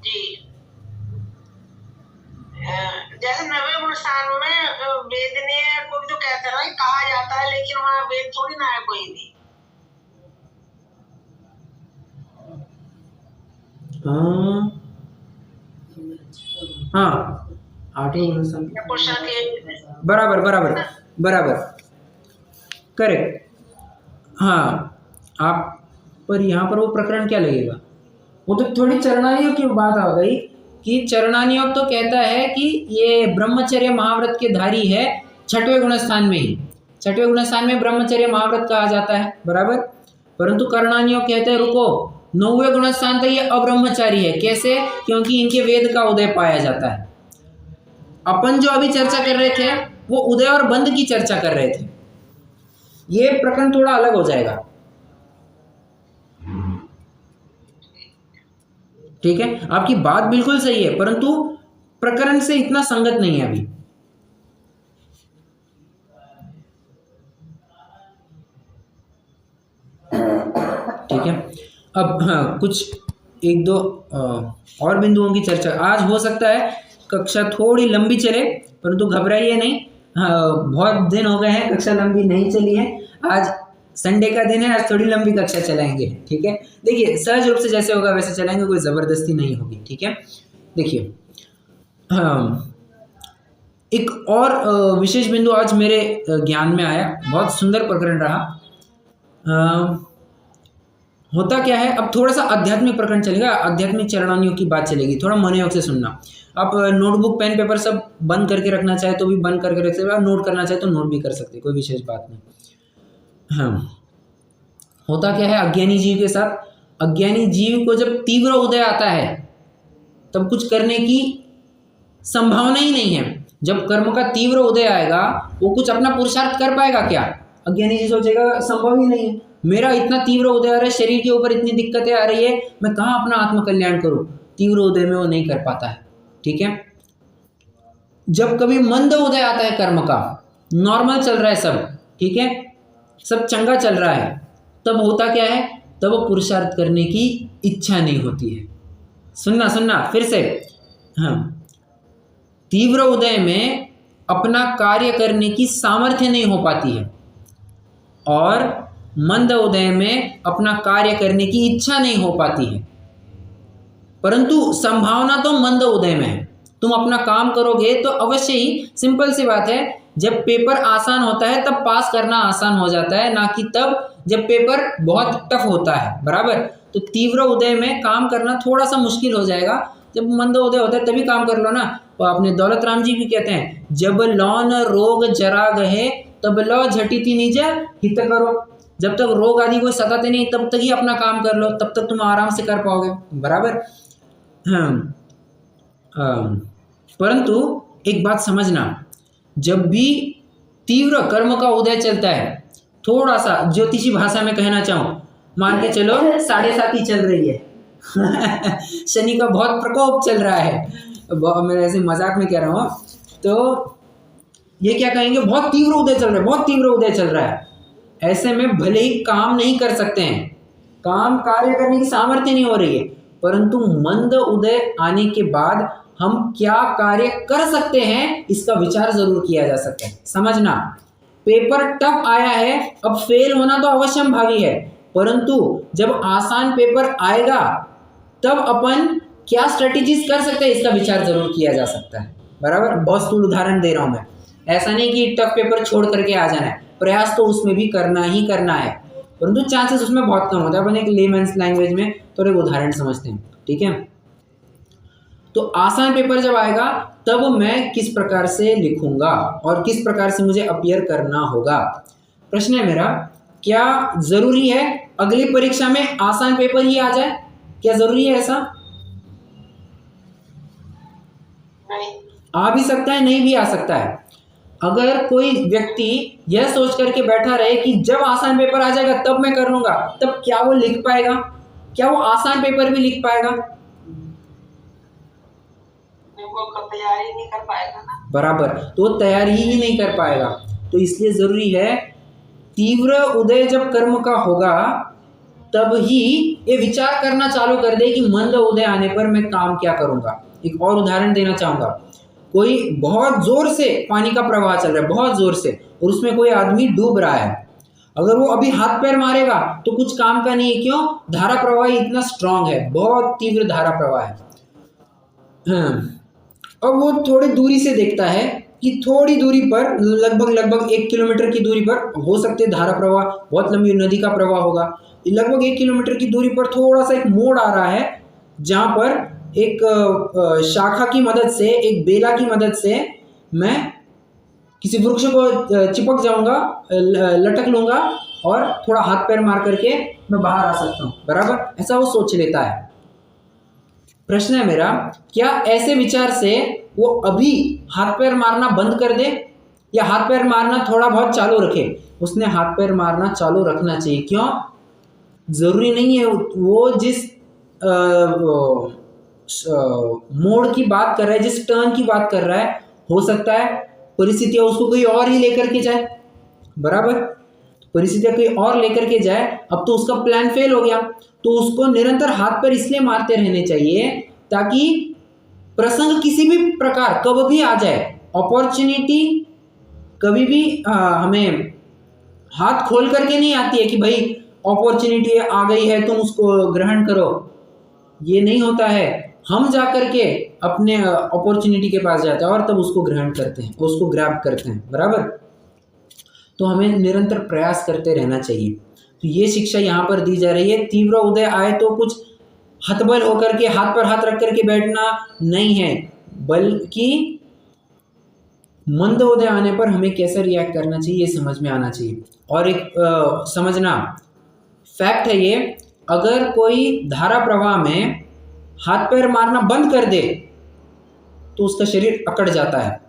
जी, जैसे नवे गुणस्थान में वेदनीय को भी तो कहते हैं कहा जाता है, लेकिन वहाँ वेद थोड़ी ना है कोई भी। हाँ, आठवें गुणस्थान, बराबर बराबर बराबर, करेक्ट। हाँ, आप पर यहाँ पर वो प्रकरण क्या लगेगा? वो तो थोड़ी चरणानियोग की बात आ गई कि चरणानियोग तो कहता है कि ये ब्रह्मचर्य महाव्रत के धारी है 6वें गुणस्थान में ही, 6वें गुणस्थान में ब्रह्मचर्य महाव्रत कहा जाता है, बराबर। परंतु कर्णानियोग कहते हैं रुको, 9वें गुणस्थान तक ये अब्रह्मचारी है। कैसे? क्योंकि इनके वेद का उदय पाया जाता है। अपन जो अभी चर्चा कर रहे थे वो उदय और बंध की चर्चा कर रहे थे, ये प्रकरण थोड़ा अलग हो जाएगा, ठीक है। आपकी बात बिल्कुल सही है परंतु प्रकरण से इतना संगत नहीं है अभी, ठीक है। अब हाँ, कुछ एक दो और बिंदुओं की चर्चा आज हो सकता है, कक्षा थोड़ी लंबी चले परंतु घबराइए नहीं। हाँ, बहुत दिन हो गए हैं कक्षा लंबी नहीं चली है। आज संडे का दिन है, आज थोड़ी लंबी कक्षा चलाएंगे, ठीक है। देखिए सहज रूप से जैसे होगा वैसे चलाएंगे, कोई ज़बरदस्ती नहीं होगी, ठीक है। देखिए एक और विशेष बिंदु आज मेरे ज्ञान में आया, बहुत सुंदर प्रकरण रहा। होता क्या है, अब थोड़ा सा आध्यात्मिक प्रकरण चलेगा, आध्यात्मिक चरणानियों की बात चलेगी, थोड़ा मनोयोग से सुनना। आप नोटबुक पेन पेपर सब बंद करके रखना चाहे तो भी बंद करके रख सकते, नोट करना चाहे तो नोट भी कर सकते, कोई विशेष बात नहीं। हाँ, होता क्या है अज्ञानी जीव के साथ, अज्ञानी जीव को जब तीव्र उदय आता है तब कुछ करने की संभावना ही नहीं है। जब कर्म का तीव्र उदय आएगा वो कुछ अपना पुरुषार्थ कर पाएगा क्या? अज्ञानी जी सोचेगा संभव ही नहीं है, मेरा इतना तीव्र उदय आ रहा है, शरीर के ऊपर इतनी दिक्कतें आ रही है, मैं कहाँ अपना आत्मकल्याण करूँ। तीव्र उदय में वो नहीं कर पाता है, ठीक है। जब कभी मंद उदय आता है कर्म का, नॉर्मल चल रहा है सब, ठीक है, सब चंगा चल रहा है, तब होता क्या है, तब वो पुरुषार्थ करने की इच्छा नहीं होती है। सुनना फिर से, हाँ, तीव्र उदय में अपना कार्य करने की सामर्थ्य नहीं हो पाती है और मंद उदय में अपना कार्य करने की इच्छा नहीं हो पाती है, परंतु संभावना तो मंद उदय में है। तुम अपना काम करोगे तो अवश्य ही, सिंपल सी बात है, जब पेपर आसान होता है तब पास करना आसान हो जाता है, ना कि तब जब पेपर बहुत टफ होता है, बराबर। तो तीव्र उदय में काम करना थोड़ा सा मुश्किल हो जाएगा, जब मंद उदय होता है तभी काम कर लो ना। तो अपने दौलत राम जी भी कहते हैं, जब लौन रोग जरा गहे तब लो झटिति निज हित करो। जब तक रोग आदि कोई सताते नहीं तब तक ही अपना काम कर लो, तब तक तुम आराम से कर पाओगे, बराबर। परंतु एक बात समझना, जब भी तीव्र कर्म का उदय चलता है, थोड़ा सा ज्योतिषी भाषा में कहना चाहूँ, मान के चलो 7.5 ही चल रही है शनि का बहुत प्रकोप चल रहा है, मैं ऐसे मजाक में कह रहा हूँ, तो ये क्या कहेंगे, बहुत तीव्र उदय चल रहा है, बहुत तीव्र उदय चल रहा है। ऐसे में भले ही काम नहीं कर सकते हैं, काम कार्य करने की सामर्थ्य नहीं हो रही है, परंतु मंद उदय आने के बाद हम क्या कार्य कर सकते हैं इसका विचार जरूर किया जा सकता है। समझना, पेपर टफ आया है, अब फेल होना तो अवश्यंभावी है, परंतु जब आसान पेपर आएगा तब अपन क्या स्ट्रेटेजीज कर सकते हैं इसका विचार जरूर किया जा सकता है, बराबर। बहुत स्थूल उदाहरण दे रहा हूं मैं, ऐसा नहीं कि टफ पेपर छोड़ करके आ जाना है, प्रयास तो उसमें भी करना ही करना है, परंतु चांसेस उसमें बहुत कम होता है। अपन एक लेमैन्स लैंग्वेज में थोड़े उदाहरण समझते हैं, ठीक है। तो आसान पेपर जब आएगा तब मैं किस प्रकार से लिखूंगा और किस प्रकार से मुझे अपीयर करना होगा। प्रश्न है मेरा, क्या जरूरी है अगली परीक्षा में आसान पेपर ही आ जाए? क्या जरूरी है ऐसा? नहीं, आ भी सकता है, नहीं भी आ सकता है। अगर कोई व्यक्ति यह सोच करके बैठा रहे कि जब आसान पेपर आ जाएगा तब मैं कर लूंगा, तब क्या वो लिख पाएगा? क्या वो आसान पेपर भी लिख पाएगा? वो तैयारी नहीं कर पाएगा ना, बराबर, तो वो तैयारी ही नहीं कर पाएगा। तो इसलिए जरूरी है तीव्र उदय जब कर्म का होगा तब ही ये विचार करना चालू कर दे कि मंद उदय आने पर मैं काम क्या करूंगा। एक और उदाहरण देना चाहूंगा, कोई बहुत जोर से पानी का प्रवाह चल रहा है, बहुत जोर से, और उसमें कोई आदमी डूब रहा है, अगर वो अभी हाथ पैर मारेगा तो कुछ काम का नहीं है। क्यों? धारा प्रवाह इतना स्ट्रांग है, बहुत तीव्र धारा प्रवाह है। अब वो थोड़ी दूरी से देखता है कि थोड़ी दूरी पर, लगभग 1 किलोमीटर की दूरी पर हो सकते धारा प्रवाह, बहुत लंबी नदी का प्रवाह होगा, लगभग 1 किलोमीटर की दूरी पर थोड़ा सा एक मोड़ आ रहा है, जहाँ पर एक शाखा की मदद से, एक बेला की मदद से मैं किसी वृक्ष को चिपक जाऊंगा, लटक लूंगा और थोड़ा हाथ पैर मार करके मैं बाहर आ सकता हूँ, बराबर। ऐसा वो सोच लेता है। प्रश्न है मेरा, क्या ऐसे विचार से वो अभी हाथ पैर मारना बंद कर दे या हाथ पैर मारना थोड़ा बहुत चालू रखे? उसने हाथ पैर मारना चालू रखना चाहिए। क्यों? जरूरी नहीं है वो जिस मोड़ की बात कर रहा है, जिस टर्न की बात कर रहा है, हो सकता है परिस्थितियां उसको कोई और ही लेकर के जाए, बराबर। परिस्थितियां कोई और लेकर के जाए, अब तो उसका प्लान फेल हो गया, तो उसको निरंतर हाथ पैर इसलिए मारते रहने चाहिए ताकि प्रसंग किसी भी प्रकार कब भी आ जाए, अपॉर्चुनिटी कभी भी हमें हाथ खोल करके नहीं आती है कि भाई अपॉर्चुनिटी आ गई है तुम उसको ग्रहण करो, ये नहीं होता है। हम जाकर के अपने अपॉर्चुनिटी के पास जाते हैं और तब उसको ग्रहण करते हैं, उसको ग्रैब करते हैं, बराबर। तो हमें निरंतर प्रयास करते रहना चाहिए। तो ये शिक्षा यहाँ पर दी जा रही है। तीव्र उदय आए तो कुछ हतबल होकर के हाथ पर हाथ रख करके बैठना नहीं है, बल्कि मंद उदय आने पर हमें कैसे रिएक्ट करना चाहिए ये समझ में आना चाहिए। और एक समझना फैक्ट है ये, अगर कोई धारा प्रवाह में हाथ पैर मारना बंद कर दे तो उसका शरीर अकड़ जाता है,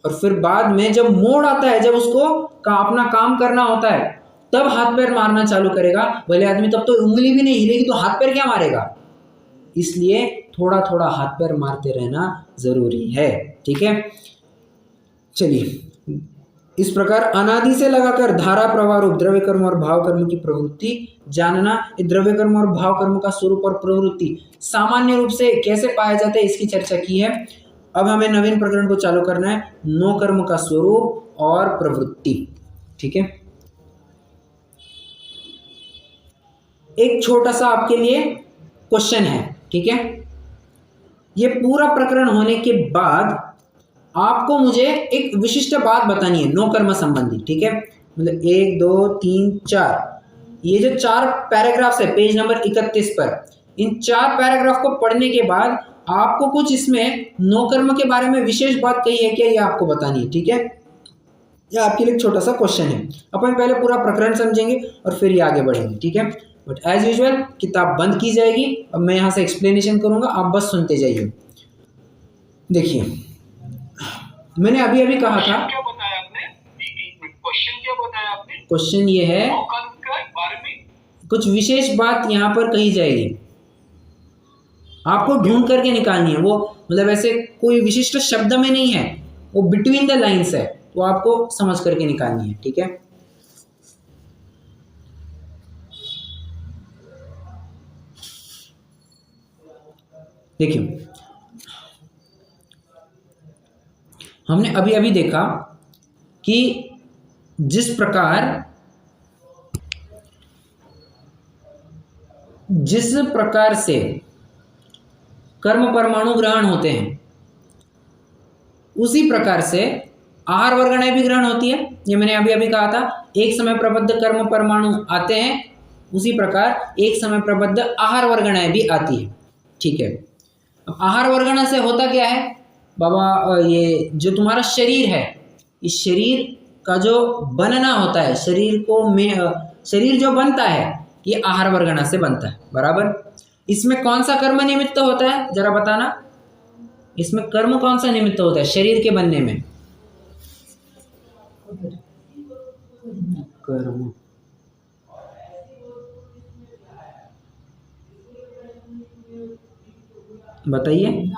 और फिर बाद में जब मोड़ आता है, जब उसको अपना काम करना होता है, तब हाथ पैर मारना चालू करेगा। भले आदमी तब तो उंगली भी नहीं हिलेगी तो हाथ पैर क्या मारेगा। इसलिए थोड़ा थोड़ा हाथ पैर मारते रहना जरूरी है, ठीक है। चलिए, इस प्रकार अनादि से लगाकर धारा प्रवाह रूप द्रव्य कर्म और भाव कर्म की प्रवृत्ति जानना। द्रव्य कर्म और भाव कर्म का स्वरूप और प्रवृत्ति सामान्य रूप से कैसे पाया जाता है इसकी चर्चा की है। अब हमें नवीन प्रकरण को चालू करना है, नो कर्म का स्वरूप और प्रवृत्ति, ठीक है। एक छोटा सा आपके लिए क्वेश्चन है, ठीक है। ये पूरा प्रकरण होने के बाद आपको मुझे एक विशिष्ट बात बतानी है नो कर्म संबंधी, ठीक है। मतलब 1 2 3 4, ये जो 4 पैराग्राफ्स है पेज नंबर 31 पर, इन 4 पैराग्राफ को पढ़ने के बाद आपको कुछ इसमें नो कर्म के बारे में विशेष बात कही है क्या, ये आपको बतानी है, ठीक है। यह आपके लिए एक छोटा सा क्वेश्चन है। अपन पहले पूरा प्रकरण समझेंगे और फिर ये आगे बढ़ेंगे, ठीक है। बट एज यूजुअल किताब बंद की जाएगी। अब मैं यहाँ से एक्सप्लेनेशन करूंगा, आप बस सुनते जाइए। देखिए, मैंने अभी अभी कहा था, क्या बताया आपने, क्वेश्चन क्या बताया आपने? क्वेश्चन ये है, बारे में कुछ विशेष बात यहाँ पर कही जाएगी, आपको ढूंढ करके निकालनी है। वो मतलब ऐसे कोई विशिष्ट शब्द में नहीं है, वो बिटवीन द लाइन्स है, तो आपको समझ करके निकालनी है, ठीक है। देखिए, हमने अभी अभी देखा कि जिस प्रकार से कर्म परमाणु ग्रहण होते हैं, उसी प्रकार से आहार वर्गणाएं भी ग्रहण होती है। ये मैंने अभी अभी कहा था, एक समय प्रबद्ध कर्म परमाणु आते हैं, उसी प्रकार एक समय प्रबद्ध आहार वर्गणाएं भी आती है, ठीक है। अब आहार वर्गणा से होता क्या है बाबा, ये जो तुम्हारा शरीर है, इस शरीर का जो बनना होता है, शरीर जो बनता है, ये आहार वर्गणा से बनता है, बराबर। इसमें कौन सा कर्म निमित्त होता है जरा बताना, इसमें कर्म कौन सा निमित्त होता है शरीर के बनने में? कर्म बताइए।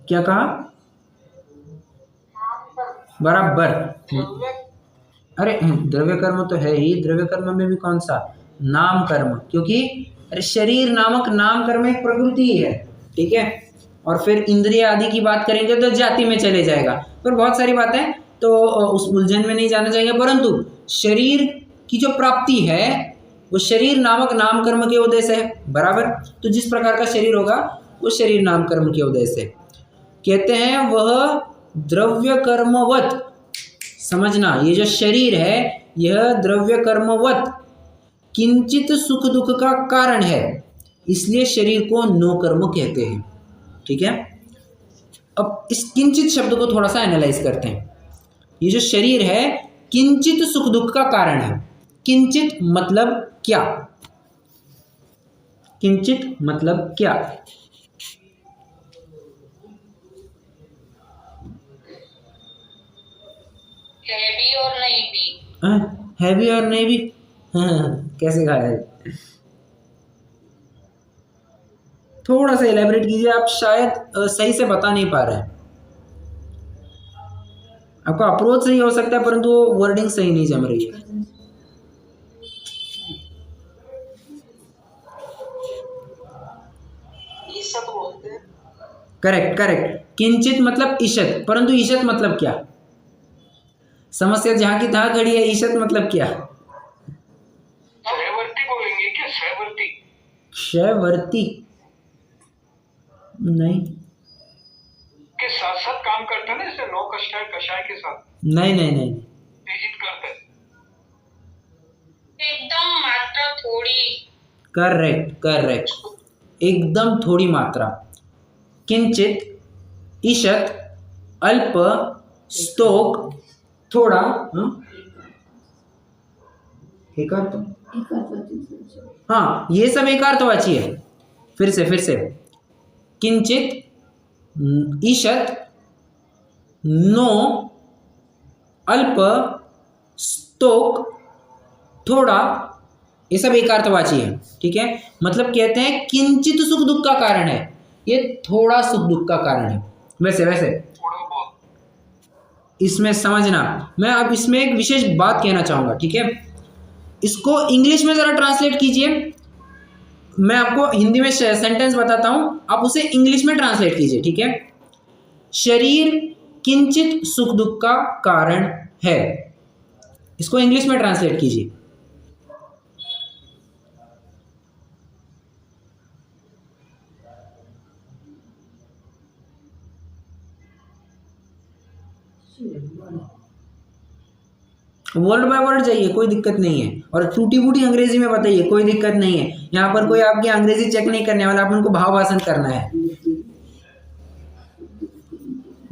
क्या कहा? बराबर। अरे द्रव्य कर्म तो है ही, द्रव्य कर्म में भी कौन सा? नाम कर्म, क्योंकि अरे शरीर नामक नाम कर्म एक प्रकृति ही है, ठीक है। और फिर इंद्रिय आदि की बात करेंगे तो जाति में चले जाएगा, पर बहुत सारी बातें तो उस उलझन में नहीं जाना चाहिए। परंतु शरीर की जो प्राप्ति है वो शरीर नामक नाम कर्म के उदय से है, बराबर। तो जिस प्रकार का शरीर होगा वो शरीर नाम कर्म के उदय से, कहते हैं वह द्रव्य कर्मवत। समझना, ये जो शरीर है यह द्रव्य कर्मवत किंचित सुख दुख का कारण है, इसलिए शरीर को नो कर्म कहते हैं, ठीक है। अब इस किंचित शब्द को थोड़ा सा एनालाइज करते हैं। ये जो शरीर है किंचित सुख दुख का कारण है। किंचित मतलब क्या? किंचित मतलब क्या? हैवी और नहीं भी। हैवी और नहीं भी? हाँ, कैसे कहा है? थोड़ा सा इलेबरेट कीजिए, आप शायद सही से बता नहीं पा रहे हैं। आपका अप्रोच सही हो सकता है परंतु वर्डिंग सही नहीं जम रही है। ईसत बोलते हैं। Correct correct. किंचित मतलब ईशत, परंतु ईशत मतलब क्या? समस्या जहां की तहां खड़ी है, ईशत मतलब क्या? क्षयवर्ती बोलेंगे क्या? क्षयवर्ती। क्षयवर्ती नहीं के साथ साथ काम करता है ना, जैसे नौ कषाय कषाय के साथ नहीं नहीं नहीं तेजित करता है। एकदम मात्रा थोड़ी। करेक्ट करेक्ट, एकदम थोड़ी मात्रा। किंचित, ईशत, अल्प, स्तोक, थोड़ा। एकार्थ, हाँ ये सब एकार्थवाची है। फिर से किंचित, ईशत, नो, अल्प, स्तोक, थोड़ा, ये सब एकार्थवाची है। ठीक है, मतलब कहते हैं किंचित सुख दुख का कारण है, ये थोड़ा सुख दुख का कारण है। वैसे थोड़ा बहुत इसमें समझना, मैं अब इसमें एक विशेष बात कहना चाहूंगा। ठीक है, इसको इंग्लिश में जरा ट्रांसलेट कीजिए। मैं आपको हिंदी में सेंटेंस बताता हूं, आप उसे इंग्लिश में ट्रांसलेट कीजिए। ठीक है, शरीर किंचित सुख दुख का कारण है, इसको इंग्लिश में ट्रांसलेट कीजिए। वर्ड बाय वर्ड जाइए, कोई दिक्कत नहीं है, और टूटी फूटी अंग्रेजी में बताइए, कोई दिक्कत नहीं है। यहाँ पर कोई आपकी अंग्रेजी चेक नहीं करने वाला, आप उनको भाव भाषण करना है।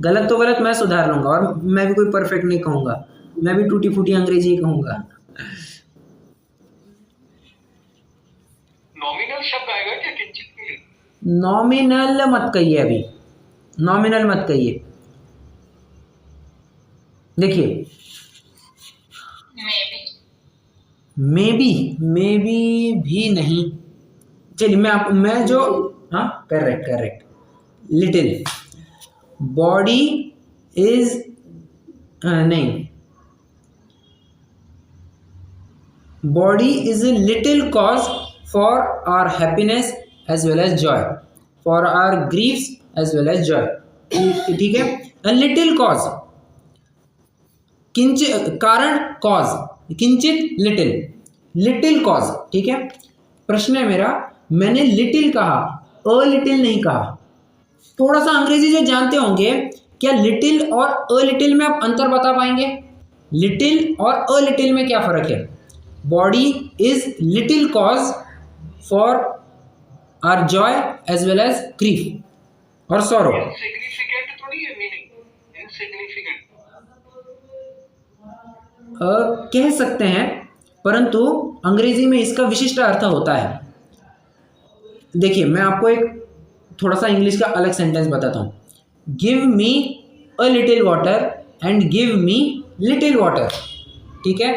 गलत तो गलत, मैं सुधार लूंगा, और मैं भी कोई परफेक्ट नहीं कहूंगा, मैं भी टूटी फूटी अंग्रेजी ही कहूंगा। नॉमिनल शब्द आएगा क्या किंचित के लिए? नॉमिनल मत कहिए, अभी नॉमिनल मत कहिए। देखिए, मे बी भी नहीं, चलिए मैं जो, हाँ करेक्ट, लिटिल, बॉडी इज, नहीं, body is a little cause for our happiness as well as joy, for our griefs as well as joy. ठीक है, अ लिटिल कॉज, किंचित कारण, कॉज, किंचित, लिटिल कॉज। ठीक है, प्रश्न है मेरा, मैंने लिटिल कहा, अ लिटिल नहीं कहा। थोड़ा सा अंग्रेजी जो जानते होंगे, क्या लिटिल और अ लिटिल में आप अंतर बता पाएंगे? लिटिल और अ लिटिल में क्या फर्क है? Body is little cause for our joy as well as grief और सॉरो। इनसिग्निफिकेंट थोड़ी है मीनिंग, इनसिग्निफिकेंट कह सकते हैं, परंतु अंग्रेजी में इसका विशिष्ट अर्थ होता है। देखिए, मैं आपको एक थोड़ा सा इंग्लिश का अलग सेंटेंस बताता हूँ। Give me a little water and give me little water. ठीक है,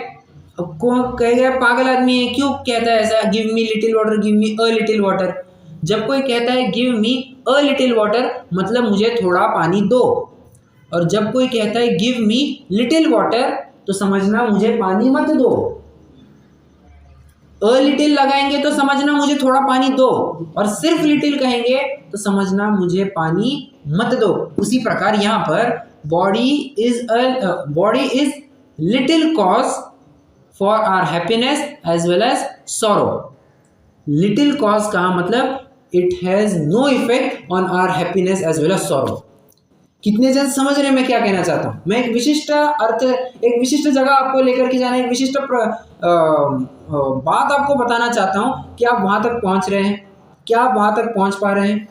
अब कौन कहेगा पागल आदमी है, क्यों कहता है ऐसा, give me little water, give me a little water? जब कोई कहता है give me a little water, मतलब मुझे थोड़ा पानी दो, और जब कोई कहता है गिव मी लिटिल वाटर, तो समझना मुझे पानी मत दो। अ लिटिल लगाएंगे तो समझना मुझे थोड़ा पानी दो, और सिर्फ लिटिल कहेंगे तो समझना मुझे पानी मत दो। उसी प्रकार यहाँ पर body is little cause for our happiness as well as sorrow. Little cause का मतलब it has no effect on our happiness as well as sorrow. कितने जन समझ रहे हैं मैं क्या कहना चाहता हूँ? मैं एक विशिष्ट अर्थ, एक विशिष्ट जगह आपको लेकर के जाना, एक विशिष्ट बात आपको बताना चाहता हूँ कि आप वहां तक पहुंच रहे हैं, क्या आप वहां तक पहुंच पा रहे हैं?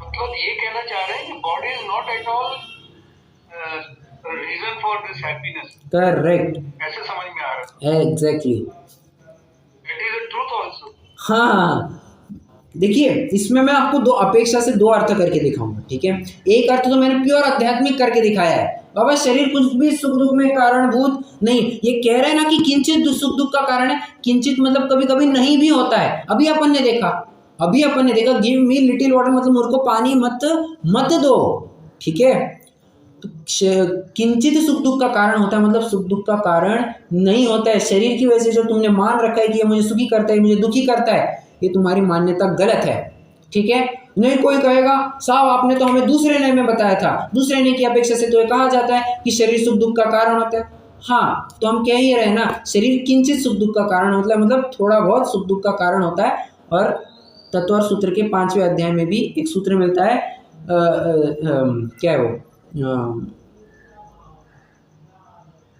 मतलब ये कहना चाह रहे हैं कि body is not at all reason for this happiness. Correct, ऐसे समझ में आ रहा है। Exactly, it is a truth also. हाँ। देखिए, इसमें मैं आपको दो अपेक्षा से दो अर्थ करके दिखाऊंगा। ठीक है, एक अर्थ तो मैंने प्योर आध्यात्मिक करके दिखाया है, बाबा शरीर कुछ भी सुख दुख में कारणभूत नहीं। ये कह रहे हैं ना कि किंचित सुख दुख का कारण है, किंचित मतलब कभी कभी नहीं भी होता है। अभी अपन ने देखा गिव मी लिटिल वाटर मतलब मुझको पानी मत दो। ठीक है, तो किंचित सुख दुख का कारण होता है, मतलब सुख दुख का कारण नहीं होता है। शरीर की वजह से जो तुमने मान रखा है कि ये मुझे सुखी करता है, मुझे दुखी करता है, ये तुम्हारी मान्यता गलत है। ठीक है, नहीं कोई कहेगा साहब आपने तो हमें दूसरे नए में बताया था, दूसरे नए की अपेक्षा से तो ये कहा जाता है कि शरीर सुख दुख का कारण होता है। हाँ, तो हम कह ही रहे ना, शरीर किंचित सुख दुख का कारण होता है, मतलब थोड़ा बहुत सुख दुख का कारण होता है। और तत्व सूत्र के 5वें अध्याय में भी एक सूत्र मिलता है, क्या है वो,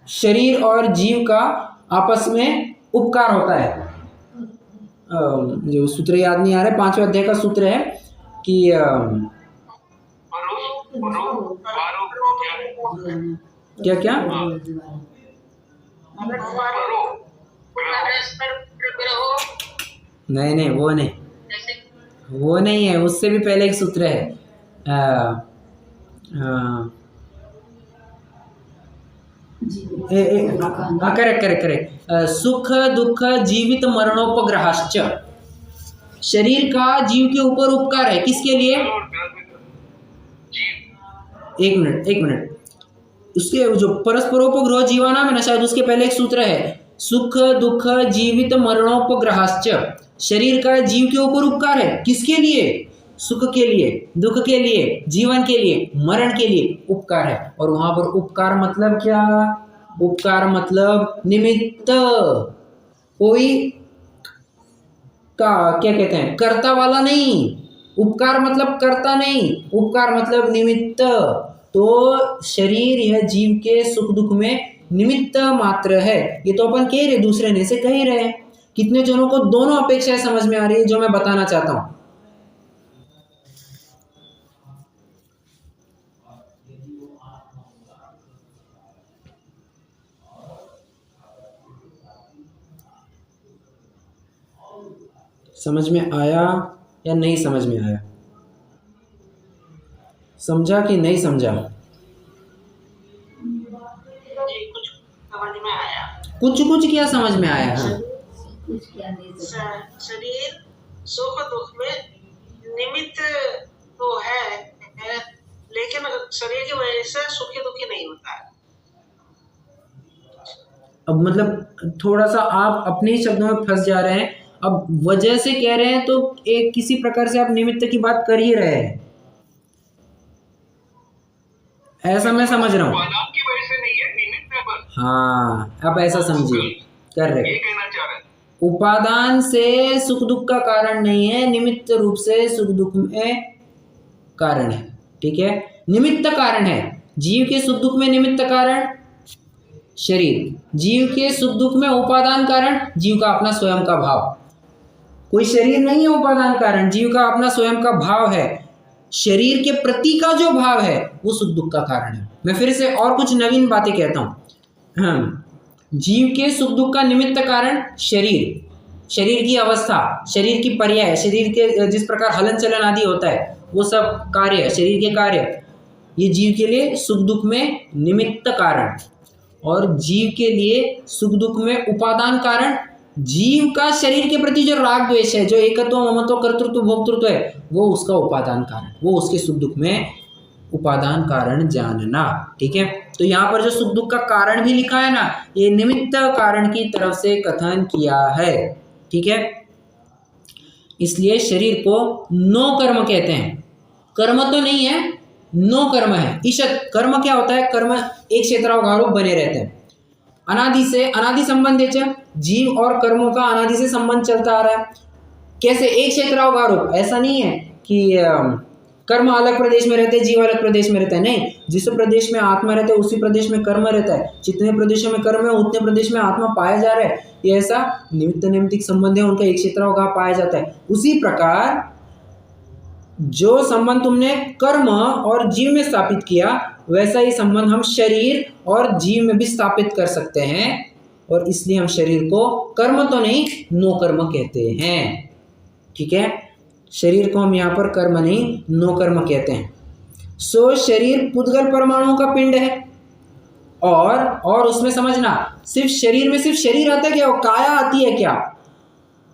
शरीर और जीव का आपस में उपकार होता है। जो सूत्र याद नहीं आ रहा है, 5वें अध्याय का सूत्र है कि क्या क्या नहीं वो नहीं है, उससे भी पहले एक सूत्र है, करेक्ट, सुख दुख जीवित मरणोपग्रहाश्च, शरीर का जीव के ऊपर उपकार है, किसके लिए? एक मिनट, उसके जो परस्परोपग्रह जीवानाम है ना, शायद उसके पहले एक सूत्र है, सुख दुख जीवित मरणोपग्रहाश्च, शरीर का जीव के ऊपर उपकार है, किसके लिए? सुख के लिए, दुख के लिए, जीवन के लिए, मरण के लिए उपकार है। और वहां पर उपकार मतलब क्या? उपकार मतलब निमित्त, कोई का क्या कहते हैं, कर्ता वाला नहीं। उपकार मतलब कर्ता नहीं, उपकार मतलब निमित्त। तो शरीर यह जीव के सुख दुख में निमित्त मात्र है। ये तो अपन कह रहे, दूसरे ने से कह ही रहे हैं। कितने जनों को दोनों अपेक्षाएं समझ में आ रही है जो मैं बताना चाहता हूं? समझ में आया या नहीं समझ में आया? समझा कि नहीं समझा? कुछ समझ में आया, कुछ क्या समझ में आया? हाँ, शरीर सुख दुख में निमित्त तो है, लेकिन शरीर की वजह से सुखी दुखी नहीं होता है। अब मतलब थोड़ा सा आप अपने ही शब्दों में फंस जा रहे हैं। अब वजह से कह रहे हैं तो एक किसी प्रकार से आप निमित्त की बात कर ही रहे हैं, ऐसा मैं समझ रहा हूँ। की वजह से नहीं है, निमित्त है बस। हाँ, आप ऐसा समझिए, कर रहे ये कहना चाह रहे हैं। उपादान से सुख दुख का कारण नहीं है, निमित्त रूप से सुख दुख में कारण है। ठीक है, निमित्त कारण है। जीव के सुख दुख में निमित्त कारण शरीर, जीव के सुख दुख में उपादान कारण जीव का अपना स्वयं का भाव। कोई शरीर नहीं है उपादान कारण, जीव का अपना स्वयं का भाव है। शरीर के प्रति का जो भाव है वो सुख दुख का कारण है। मैं फिर से और कुछ नवीन बातें कहता हूं। हाँ, जीव के सुख दुख का निमित्त कारण शरीर, शरीर की अवस्था, शरीर की पर्याय, शरीर के जिस प्रकार हलन चलन आदि होता है वो सब कार्य, शरीर के कार्य, ये जीव के लिए सुख दुख में निमित्त कारण। और जीव के लिए सुख दुख में उपादान कारण जीव का शरीर के प्रति जो राग द्वेष है, जो एकत्व ममत्व कर्तृत्व भोक्तृत्व है, वो उसका उपादान कारण, वो उसके सुख दुख में उपादान कारण जानना। ठीक है, तो यहाँ पर जो सुख दुख का कारण भी लिखा है ना, ये निमित्त कारण की तरफ से कथन किया है। ठीक है, इसलिए शरीर को नो कर्म कहते हैं। कर्म तो नहीं है, नो कर्म है। ईशत कर्म क्या होता है? कर्म एक क्षेत्रावगारोप बने रहते हैं अनादि से, अनादि संबंध है। जीव और कर्मों का अनादि से संबंध चलता आ रहा है। कैसे? एक क्षेत्रावगारोप। ऐसा नहीं है कि कर्म अलग प्रदेश में रहते हैं, जीव अलग प्रदेश में रहता है। नहीं, जिस प्रदेश में आत्मा रहता है उसी प्रदेश में कर्म रहता है। जितने प्रदेशों में कर्म है उतने प्रदेश में आत्मा पाया जा रहा है। ये ऐसा निमित्त नैमित्तिक संबंध है, उनका एक क्षेत्रावगाह पाया जाता है। उसी प्रकार जो संबंध तुमने कर्म और जीव में स्थापित किया, वैसा ही संबंध हम शरीर और जीव में भी स्थापित कर सकते हैं। और इसलिए हम शरीर को कर्म तो नहीं, नो कर्म कहते हैं। ठीक है, शरीर को हम यहाँ पर कर्म नहीं, नो कर्म कहते हैं। सो शरीर पुद्गल परमाणुओं का पिंड है। और उसमें समझना, सिर्फ शरीर में सिर्फ शरीर आता है क्या? काया आती है क्या?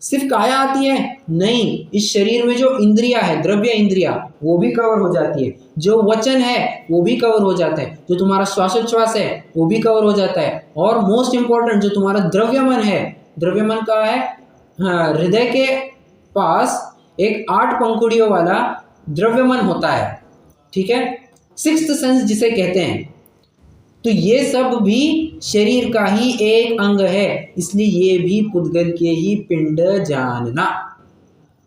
सिर्फ काया आती है? नहीं, इस शरीर में जो इंद्रिया है, द्रव्य इंद्रिया, वो भी कवर हो जाती है। जो वचन है वो भी कवर हो जाता है। जो तुम्हारा श्वासोच्छ्वास है वो भी कवर हो जाता है। और मोस्ट इंपॉर्टेंट जो तुम्हारा द्रव्यमन है, द्रव्यमन का है हृदय के पास एक 8 पंखुड़ियों वाला द्रव्यमन होता है, ठीक है, सिक्स्थ सेंस जिसे कहते हैं। तो ये सब भी शरीर का ही एक अंग है, इसलिए ये भी पुद्गल के ही पिंड जानना,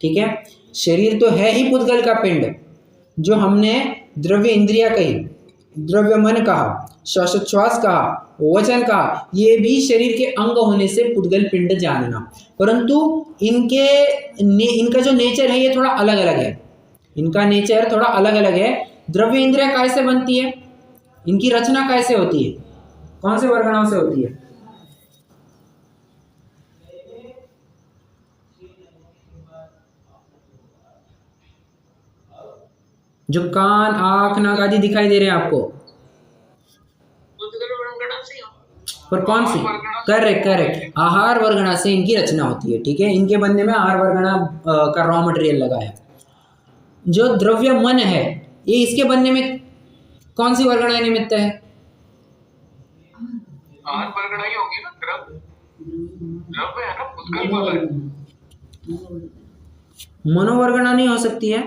ठीक है। शरीर तो है ही पुद्गल का पिंड, जो हमने द्रव्य इंद्रिया कही, द्रव्य मन कहा, श्वासोच्छ्वास कहा, वचन कहा, ये भी शरीर के अंग होने से पुद्गल पिंड जानना। परंतु इनका जो नेचर है ये थोड़ा अलग अलग है, इनका नेचर थोड़ा अलग अलग है। द्रव्य इंद्रिया कैसे बनती है, इनकी रचना कैसे होती है, कौन से वर्गणों से होती है? जो कान, आंख, नाक आदि दिखाई दे रहे हैं आपको, पर कौन सी? करेक्ट, आहार वर्गणा से इनकी रचना होती है, ठीक है। इनके बनने में आहार वर्गणा का रॉ मटेरियल लगा है। जो द्रव्य मन है ये इसके बनने में कौन सी वर्गणा निमित्त है? आहार वर्गणा ही होगी ना, द्रव्य है ना, पुद्गल वाला है। मनोवर्गणा नहीं हो सकती है?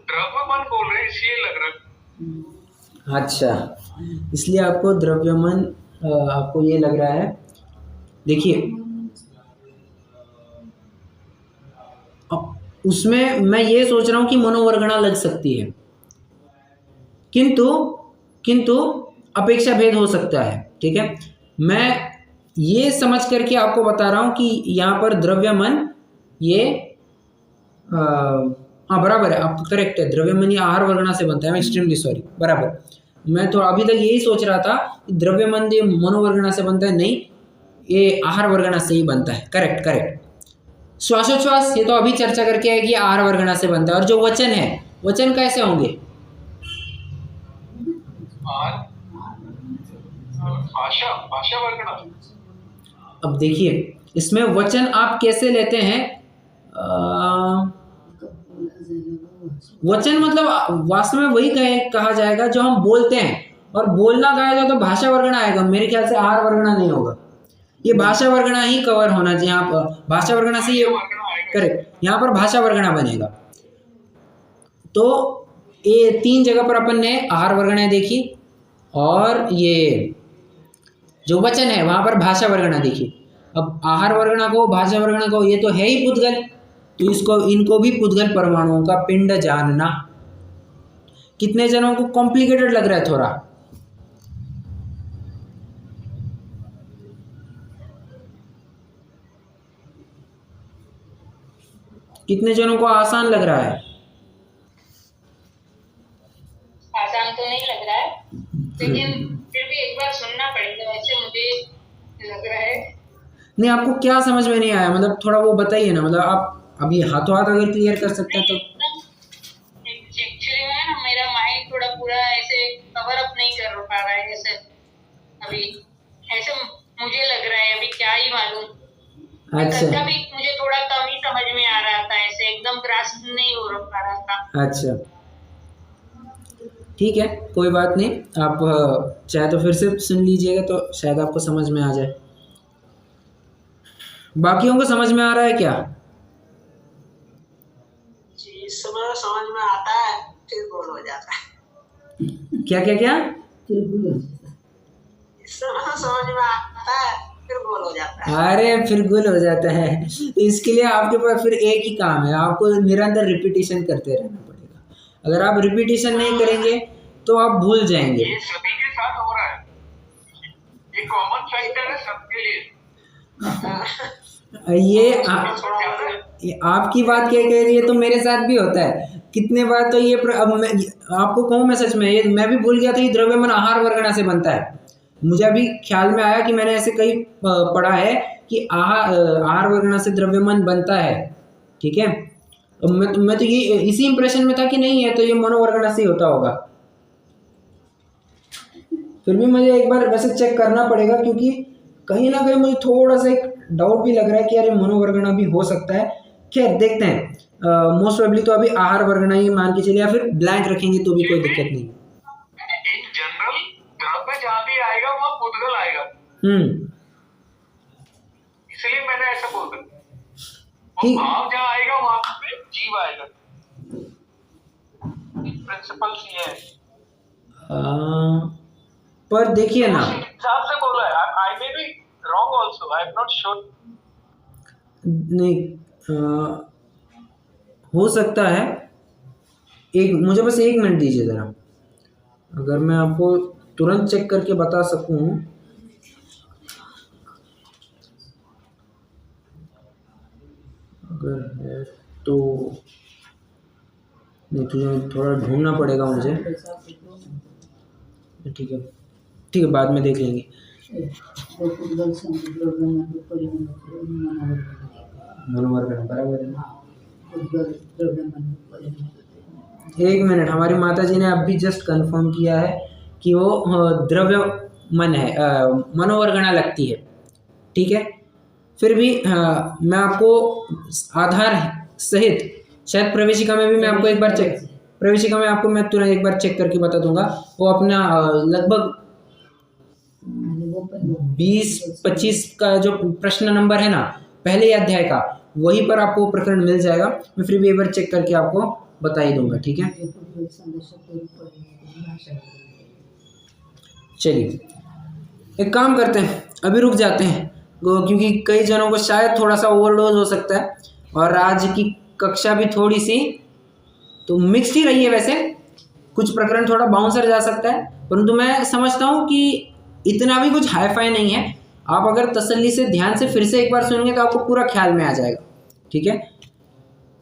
द्रव्य मन बोल रहे हैं इसलिए लग रहा है। अच्छा, इसलिए आपको द्रव्यमन आपको ये लग रहा है। देखिए उसमें मैं ये सोच रहा हूँ कि मनोवर्गणा लग सकती है, किंतु अपेक्षा भेद हो सकता है, ठीक है। मैं ये समझ करके आपको बता रहा हूँ कि यहाँ पर द्रव्यमन ये हाँ बराबर है, आप करेक्ट है, द्रव्यमन ये आहार वर्गणा से बनता है। मैं एक्सट्रीमली सॉरी, बराबर। मैं तो अभी तक यही सोच रहा था कि द्रव्यमन ये मनोवर्गणा से बनता है, नहीं, ये आहार वर्गणा से ही बनता है। करेक्ट। श्वासोच्छ्वास ये तो अभी चर्चा करके है कि आहार वर्गणा से बनता है। और जो वचन है, वचन कैसे होंगे? भाषा वर्गणा। अब देखिए इसमें वचन आप कैसे लेते हैं? वचन मतलब वास्तव में वही कहा जाएगा जो हम बोलते हैं, और बोलना कहा जाए तो भाषा वर्गणा आएगा। मेरे ख्याल से आहार वर्गणा नहीं होगा, ये भाषा वर्गणा ही कवर होना चाहिए। यहाँ पर भाषा वर्गणा से ये करेक्ट, यहाँ पर भाषा वर्गणा बनेगा। तो ये 3 जगह पर अपन ने आहार वर्गणा देखी, और ये जो वचन है वहाँ पर भाषा वर्गणा देखी। अब आहार वर्गणा को, भाषा वर्गणा को, ये तो है ही पुद्गल, तो इनको भी पुद्गल परमाणुओं का पिंड जानना। कितने जनों को कॉम्प्लिकेटेड लग रहा है थोड़ा? कितने जनों को आसान लग रहा है? आसान तो नहीं लग रहा है, लेकिन फिर भी एक बार सुनना पड़ेगा, वैसे मुझे लग रहा है। नहीं, आपको क्या समझ में नहीं आया, मतलब थोड़ा वो बताइए ना, मतलब आप अभी हाथों हाथ अगर क्लियर कर सकते हैं तो। एक्चुअली ना मेरा माइंड थोड़ा पूरा ऐसे कवर अप नहीं कर पा रहा है, जैसे अभी ऐसे मुझे लग रहा है, अभी क्या ही मालूम। अच्छा, कभी मुझे थोड़ा कम ही समझ में आ रहा था, ऐसे एकदम ग्रास्प नहीं हो पा रहा था। अच्छा, ठीक है, कोई बात नहीं। आप चाहे तो फिर से सुन लीजिएगा तो शायद आपको समझ में आ जाए। बाकियों को समझ में आ रहा है क्या? इस समय समझ में आता है, फिर गोल हो जाता है। क्या? इस समय समझ में आता है, फिर गोल हो जाता है। अरे फिर गुल हो जाता है, तो इसके लिए आपके पास फिर एक ही काम है, आपको निरंतर रिपीटिशन करते रहना पड़ेगा। अगर आप रिपीटिशन नहीं करेंगे तो आप भूल जाएंगे। ये सभी के साथ हो रहा है, ये कॉमन फैक्टर है सबके लिए। ये आपकी बात क्या कह रही है, तो मेरे साथ भी होता है कितने बार। तो ये अब मैं आपको कहूँ, मैं सच में ये मैं भी भूल गया था कि द्रव्यमन आहार वर्गणा से बनता है। मुझे अभी ख्याल में आया कि मैंने ऐसे कहीं पढ़ा है कि आहार वर्गणा से द्रव्यमन बनता है, ठीक है। मैं तो ये इसी इंप्रेशन में था कि नहीं है तो ये मनोवर्गणा से होता होगा। फिर भी मुझे एक बार वैसे चेक करना पड़ेगा, क्योंकि कहीं ना कहीं मुझे थोड़ा सा एक डाउट भी लग रहा है कि यार मनोवर्गणा भी हो सकता है। खैर देखते हैं, मोस्ट प्रोबेबली तो अभी आहार वर्गणा ही मान के चलिए, या फिर ब्लैंक रखेंगे तो भी कोई दिक्कत नहीं। इन जनरल द्रव्य जहाँ भी आएगा वहाँ पुद्गल आएगा, इसलिए मैंने ऐसा बोल दिया। ठीक। भाव जहाँ आएगा वहां पे जीव आएगा, प्रिंसिपल सी है। पर देखिए ना, हिसाब से बोला है, I may be wrong also, I am not sure. नहीं, हो सकता है। एक मुझे बस 1 मिनट दीजिए ज़रा, अगर मैं आपको तुरंत चेक करके बता सकूं। अगर है तो नहीं, तुझे थोड़ा ढूंढना पड़ेगा मुझे। ठीक है, ठीक है, बाद में देख लेंगे। मनोवर्गण बराबर है ना। 1 मिनट, हमारी माता जी ने अभी जस्ट कंफर्म किया है कि वो द्रव्य मन है, मनोवर्गणा लगती है। ठीक है, फिर भी मैं आपको आधार सहित, शायद प्रवेशिका में भी मैं आपको एक बार चेक, प्रवेशिका में आपको मैं तुरंत एक बार चेक करके बता दूंगा। वो अपना लगभग 20-25 का जो प्रश्न नंबर है ना पहले अध्याय का, वहीं पर आपको प्रकरण मिल जाएगा। मैं फिर भी एक बार चेक करके आपको बता ही दूंगा। ठीक है, चलिए एक काम करते हैं, अभी रुक जाते हैं, क्योंकि कई जनों को शायद थोड़ा सा ओवरडोज हो सकता है, और आज की कक्षा भी थोड़ी सी तो मिक्स्ड ही रही है। वैसे कुछ प्रकरण थोड़ा बाउंसर जा सकता है, परंतु मैं समझता हूँ कि इतना भी कुछ हाई फाई नहीं है। आप अगर तसल्ली से ध्यान से फिर से एक बार सुनेंगे तो आपको पूरा ख्याल में आ जाएगा। ठीक है,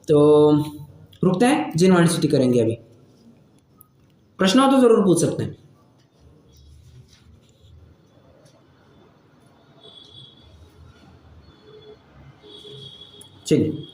तो रुकते हैं, जिन यूनिवर्सिटी करेंगे। अभी प्रश्न हो तो ज़रूर पूछ सकते हैं। चलिए।